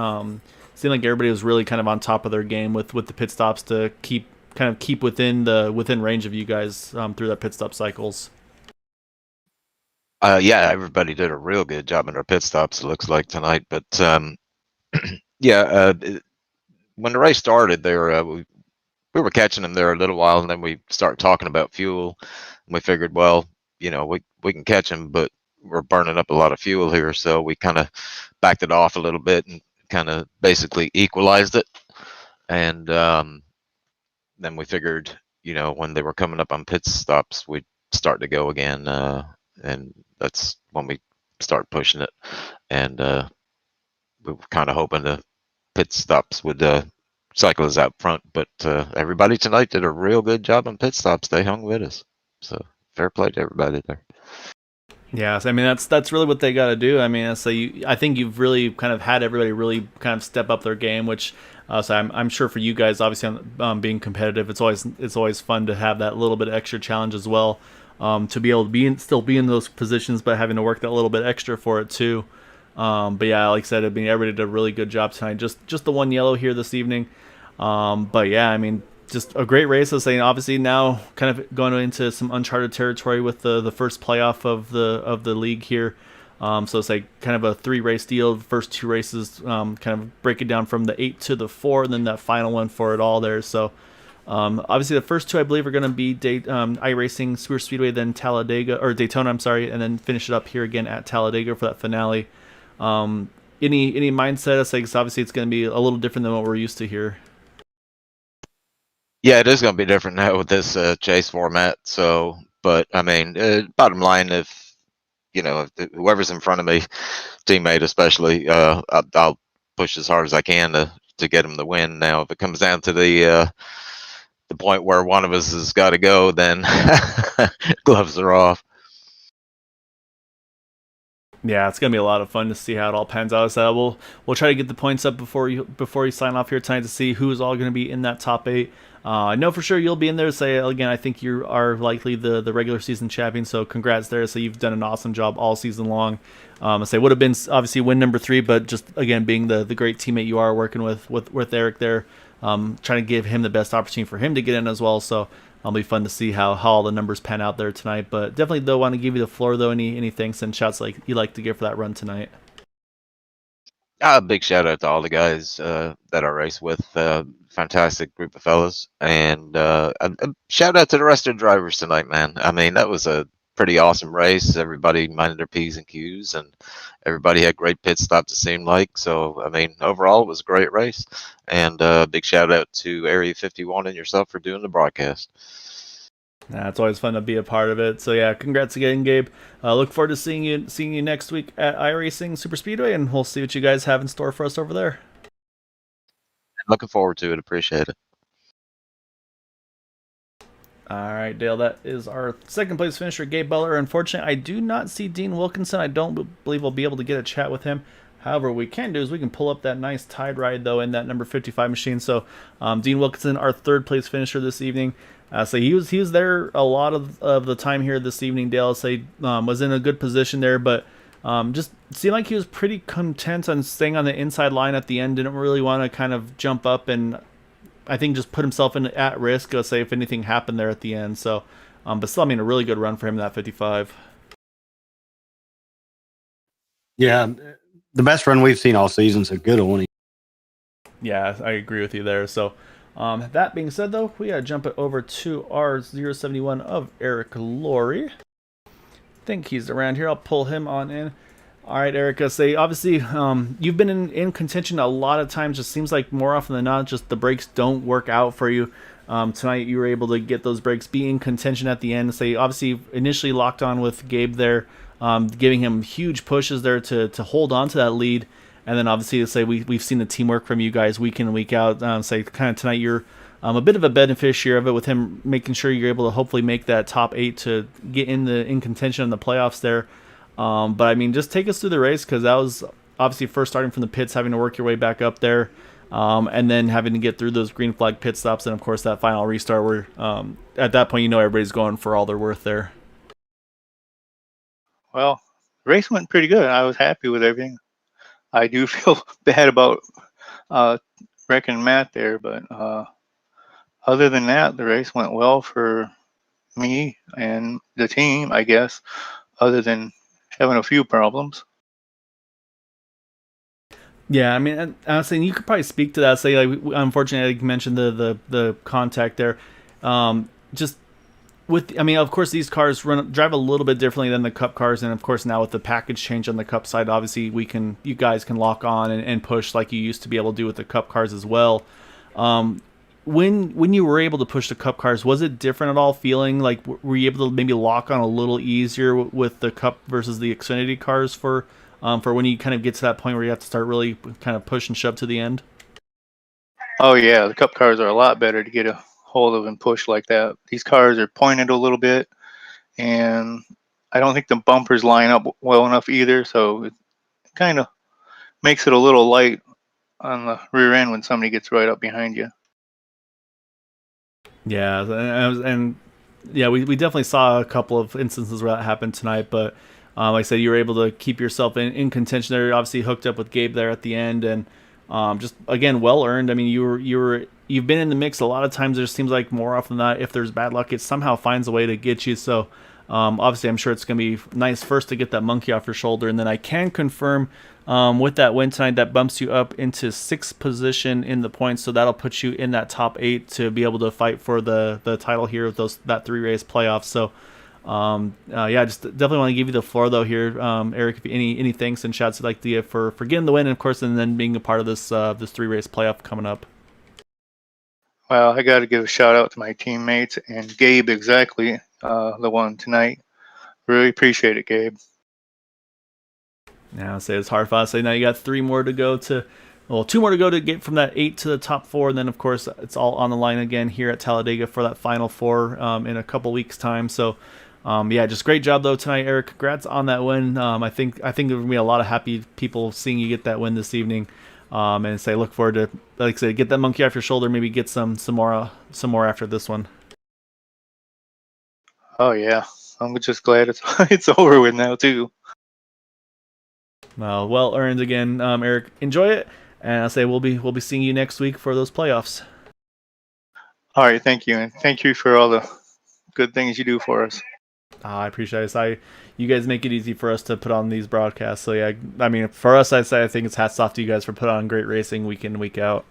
Seemed like everybody was really kind of on top of their game with the pit stops to keep within range of you guys through that pit stop cycles. Yeah, everybody did a real good job in their pit stops, it looks like tonight. But yeah, when the race started there, we were catching them there a little while, and then we started talking about fuel, and we figured, well, we can catch them, but we're burning up a lot of fuel here, so we kind of backed it off a little bit and kind of basically equalized it. And then we figured, when they were coming up on pit stops, we'd starting to go again, and that's when we start pushing it. And we were kind of hoping the pit stops would cycle us out front, but everybody tonight did a real good job on pit stops. They hung with us, so fair play to everybody there. Yeah, so, I mean that's really what they got to do. I mean, so I think you've really kind of had everybody really kind of step up their game, which so I'm sure for you guys, obviously, being competitive, it's always fun to have that little bit of extra challenge as well, to be able to still be in those positions, but having to work that little bit extra for it too. But yeah, like I said, I mean everybody did a really good job tonight. Just the one yellow here this evening. But yeah, I mean, just a great race. I was saying, obviously now kind of going into some uncharted territory with the first playoff of the league here. So it's like kind of a 3-race deal. The first 2 races, kind of break it down from the 8 to the 4, and then that final one for it all there. So obviously the first 2 I believe are going to be iRacing Superspeedway, then Talladega or Daytona, I'm sorry, and then finish it up here again at Talladega for that finale. Any mindset? It's like obviously it's going to be a little different than what we're used to here. Yeah, it is going to be different now with this chase format. So, but I mean, bottom line, if whoever's in front of me, teammate especially, I'll push as hard as I can to get him the win. Now, if it comes down to the point where one of us has got to go, then gloves are off. Yeah, it's gonna be a lot of fun to see how it all pans out. So we'll try to get the points up before you sign off here tonight to see who's all gonna be in that top 8. I know for sure you'll be in there. Say again, I think you are likely the regular season champion. So congrats there. So you've done an awesome job all season long. I say would have been obviously win number 3, but just again being the great teammate you are, working with Eric there, trying to give him the best opportunity for him to get in as well. So it'll be fun to see how all the numbers pan out there tonight. But definitely, though, want to give you the floor, though. Any thanks and shouts like you like to give for that run tonight? A big shout out to all the guys that I race with. Fantastic group of fellas. And a shout out to the rest of the drivers tonight, man. I mean, that was a pretty awesome race. Everybody minded their P's and Q's, and everybody had great pit stops, it seemed like. So, I mean, overall, it was a great race. And big shout out to Area 51 and yourself for doing the broadcast. It's always fun to be a part of it. So yeah, congrats again, Gabe. Look forward to seeing you next week at iRacing Superspeedway, and we'll see what you guys have in store for us over there. Looking forward to it. Appreciate it. All right, Dale, that is our second place finisher, Gabe Butler. Unfortunately, I do not see Dean Wilkinson. I don't believe we'll be able to get a chat with him. However, what we can do is we can pull up that nice Tide ride, though, in that number 55 machine. So Dean Wilkinson, our third place finisher this evening. So he was there a lot of the time here this evening. Dale was in a good position there, but just seemed like he was pretty content on staying on the inside line at the end. Didn't really want to kind of jump up and I think just put himself at risk. Say if anything happened there at the end. So, but still, I mean, a really good run for him in that 55. Yeah, the best run we've seen all season. So good on him. Yeah, I agree with you there. So. That being said, though, we gotta jump it over to our 071 of Eric Laurie. I think he's around here. I'll pull him on in. All right, Eric, obviously you've been in contention a lot of times. Just seems like more often than not, just the brakes don't work out for you. Tonight you were able to get those brakes, be in contention at the end. Obviously initially locked on with Gabe there, giving him huge pushes there to hold on to that lead. And then obviously, we've seen the teamwork from you guys week in and week out. Kind of tonight you're a bit of a beneficiary of it with him making sure you're able to hopefully make that top 8 to get in contention in the playoffs there. But I mean, just take us through the race, because that was obviously first starting from the pits, having to work your way back up there, and then having to get through those green flag pit stops, and of course that final restart where at that point everybody's going for all they're worth there. Well, the race went pretty good. I was happy with everything. I do feel bad about wrecking Matt there, but other than that, the race went well for me and the team, I guess, other than having a few problems. Yeah, I mean, I was saying you could probably speak to that. Unfortunately, I mentioned the contact there. Just with, I mean, of course, these cars drive a little bit differently than the Cup cars, and of course, now with the package change on the Cup side, obviously, you guys can lock on and push like you used to be able to do with the Cup cars as well. when you were able to push the Cup cars, was it different at all? Feeling like were you able to maybe lock on a little easier with the Cup versus the Xfinity cars for when you kind of get to that point where you have to start really kind of push and shove to the end? Oh yeah, the Cup cars are a lot better to get a hold of and push like that. These cars are pointed a little bit, and I don't think the bumpers line up well enough either, so it kind of makes it a little light on the rear end when somebody gets right up behind you. Yeah, and yeah, we definitely saw a couple of instances where that happened tonight, but like I said, you were able to keep yourself in contention there. Obviously, hooked up with Gabe there at the end, and just again, well earned. I mean, you've been in the mix a lot of times. There seems like more often than not, if there's bad luck, it somehow finds a way to get you. So obviously, I'm sure it's going to be nice first to get that monkey off your shoulder, and then I can confirm with that win tonight, that bumps you up into 6th position in the points, so that'll put you in that top 8 to be able to fight for the title here with that 3-race playoff. So yeah, just definitely want to give you the floor though here, Eric. If any thanks and shouts you'd like to give for getting the win, and of course, and then being a part of this 3-race playoff coming up. Well, I got to give a shout out to my teammates and Gabe, exactly the one tonight. Really appreciate it, Gabe. Now, say it's hard for us to say. Now you got 2 more to go to get from that 8 to the top 4, and then of course it's all on the line again here at Talladega for that final 4 in a couple weeks' time. So, yeah, just great job though tonight, Eric. Congrats on that win. I think there will be a lot of happy people seeing you get that win this evening, and say look forward to, like I said, get that monkey off your shoulder. Maybe get some more after this one. Oh yeah, I'm just glad it's over with now too. Well earned again, Eric. Enjoy it, and I'll say we'll be seeing you next week for those playoffs. All right, thank you, and thank you for all the good things you do for us. I appreciate it. You guys make it easy for us to put on these broadcasts. So yeah, I mean, for us, I'd say I think it's hats off to you guys for putting on great racing week in, week out.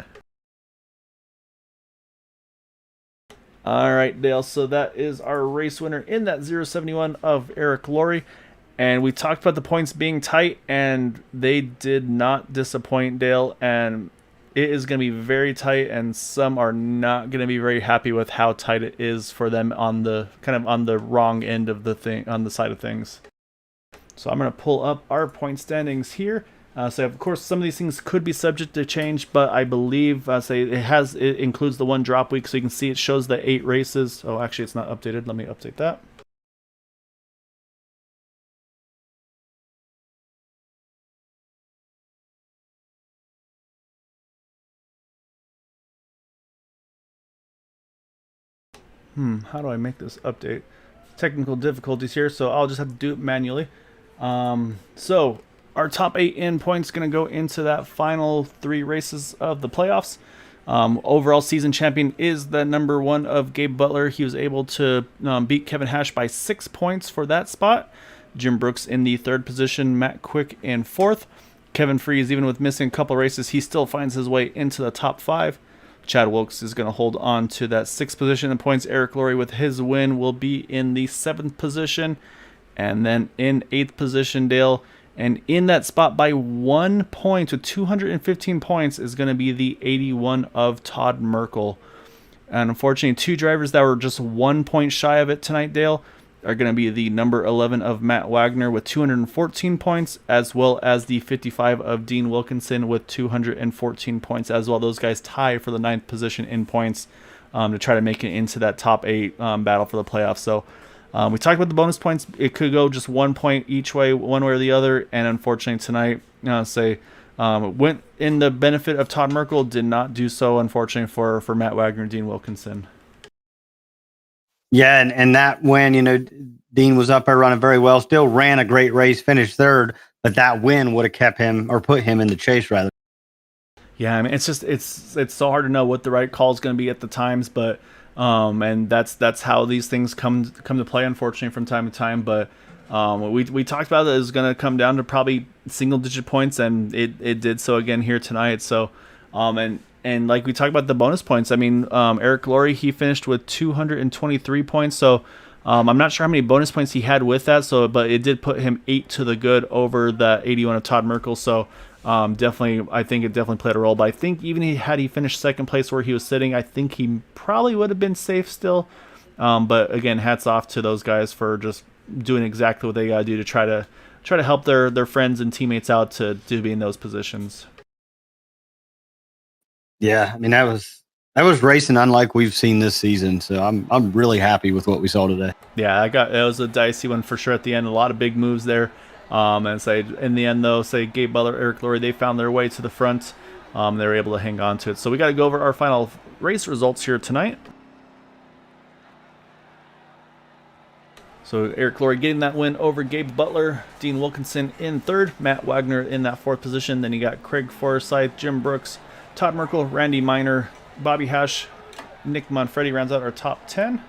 All right, Dale. So that is our race winner in that 071 of Eric Laurie. And we talked about the points being tight, and they did not disappoint, Dale. And it is going to be very tight, and some are not going to be very happy with how tight it is for them on the wrong end of the thing, on the side of things. So I'm going to pull up our point standings here. So of course some of these things could be subject to change, but I believe it includes the 1 drop week, so you can see it shows the 8 races. Oh, actually it's not updated. Let me update that. How do I make this update? Technical difficulties here, so I'll just have to do it manually. So our top 8 in points going to go into that final 3 races of the playoffs. Overall season champion is the number 1 of Gabe Butler. He was able to beat Kevin Hash by 6 points for that spot. Jim Brooks in the 3rd position, Matt Quick in 4th. Kevin Freeze, even with missing a couple races, he still finds his way into the top 5. Chad Wilkes is going to hold on to that 6th position in points. Eric Laurie, with his win, will be in the 7th position. And then in 8th position, Dale. And in that spot by 1 point with 215 points is going to be the 81 of Todd Merkel. And unfortunately, 2 drivers that were just 1 point shy of it tonight, Dale, are going to be the number 11 of Matt Wagner with 214 points, as well as the 55 of Dean Wilkinson with 214 points as well. Those guys tie for the 9th position in points to try to make it into that top 8 battle for the playoffs. So we talked about the bonus points. It could go just 1 point each way, one way or the other. And unfortunately tonight, went in the benefit of Todd Merkel, did not do so, unfortunately, for Matt Wagner and Dean Wilkinson. Yeah, and that win, Dean was up there running very well, still ran a great race, finished 3rd, but that win would have kept him, or put him in the chase rather. Yeah, I mean, it's so hard to know what the right call is going to be at the times, but and that's how these things come to play, unfortunately, from time to time. But we talked about that it was going to come down to probably single-digit points, and it did so again here tonight. So and like we talked about the bonus points, I mean, Eric Laurie, he finished with 223 points. So I'm not sure how many bonus points he had with that. But it did put him 8 to the good over the 81 of Todd Merkel. So definitely, I think it definitely played a role. But I think even had he finished second place where he was sitting, I think he probably would have been safe still. But again, hats off to those guys for just doing exactly what they got to do to try to help their friends and teammates out to be in those positions. Yeah, I mean that was racing unlike we've seen this season. So I'm really happy with what we saw today. Yeah, it was a dicey one for sure at the end. A lot of big moves there. And say in the end though, say Gabe Butler, Eric Laurie, they found their way to the front. They were able to hang on to it. So we got to go over our final race results here tonight. So Eric Laurie getting that win over Gabe Butler, Dean Wilkinson in third, Matt Wagner in that fourth position. Then you got Craig Forsyth, Jim Brooks, Todd Merkel, Randy Miner, Bobby Hash, Nick Manfredi rounds out our top 10.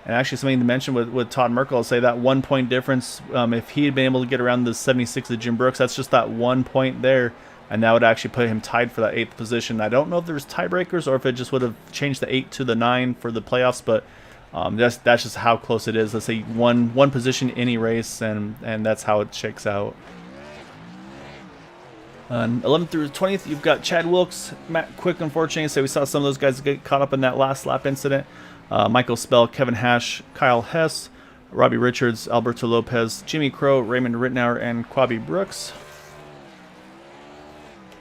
And actually something to mention with Todd Merkel, I'll say that 1 point difference, if he had been able to get around the 76 of Jim Brooks, that's just that 1 point there. And that would actually put him tied for that 8th position. I don't know if there's tiebreakers or if it just would have changed the 8 to the 9 for the playoffs, but that's just how close it is. Let's say one position any race, and that's how it shakes out. 11th through 20th, you've got Chad Wilkes, Matt Quick, unfortunately. So we saw some of those guys get caught up in that last lap incident. Michael Spell, Kevin Hash, Kyle Hess, Robbie Richards, Alberto Lopez, Jimmy Crow, Raymond Rittenauer, and Quabi Brooks.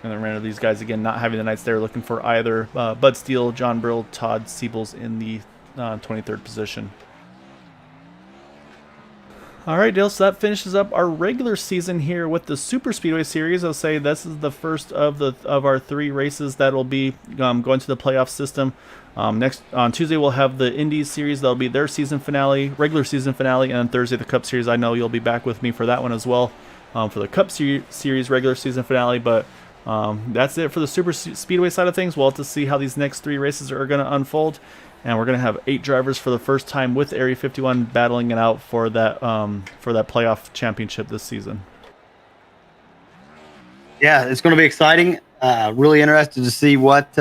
And the remainder of these guys, again, not having the nights there, looking for either Bud Steele, John Brill, Todd Siebels in the 23rd position. All right, Dale, so that finishes up our regular season here with the Superspeedway series. I'll say this is the first of our 3 races that will be going to the playoff system. Next on Tuesday, we'll have the Indies series. That'll be their season finale, regular season finale, and on Thursday, the Cup series. I know you'll be back with me for that one as well, for the Cup series regular season finale. But that's it for the Super Speedway side of things. We'll have to see how these next 3 races are going to unfold. And we're going to have 8 drivers for the first time with Area 51 battling it out for that playoff championship this season. Yeah, it's going to be exciting. Really interested to see what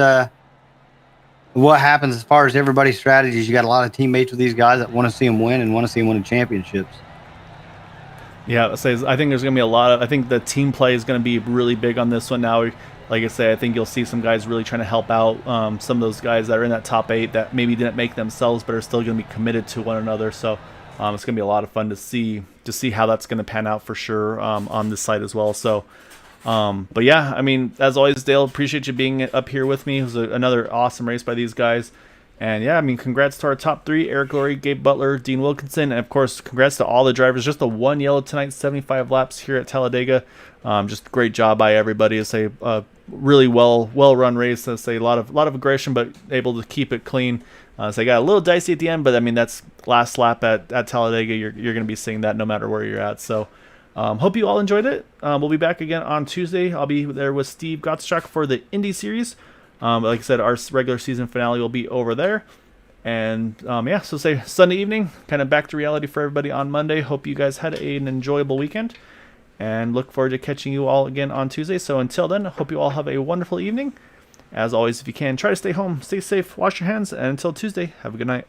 happens as far as everybody's strategies. You got a lot of teammates with these guys that want to see them win and want to see them win championships. Yeah, I think there's going to be a lot of. I think the team play is going to be really big on this one now. Like I say, I think you'll see some guys really trying to help out some of those guys that are in that top 8 that maybe didn't make themselves but are still going to be committed to one another. So it's going to be a lot of fun to see how that's going to pan out for sure on this site as well. So, but yeah, I mean, as always, Dale, appreciate you being up here with me. It was another awesome race by these guys. And yeah, I mean, congrats to our top 3, Eric Laurie, Gabe Butler, Dean Wilkinson, and of course, congrats to all the drivers. Just the 1 yellow tonight, 75 laps here at Talladega. Just great job by everybody. It's a really well run race. I say a lot of aggression, but able to keep it clean. So I got a little dicey at the end, but I mean that's last lap at Talladega. You're going to be seeing that no matter where you're at. So hope you all enjoyed it. We'll be back again on Tuesday. I'll be there with Steve Gottschalk for the Indy Series. Like I said, our regular season finale will be over there. And yeah, so say Sunday evening, kind of back to reality for everybody on Monday. Hope you guys had an enjoyable weekend. And look forward to catching you all again on Tuesday. So until then, hope you all have a wonderful evening. As always, if you can, try to stay home, stay safe, wash your hands, and until Tuesday, have a good night.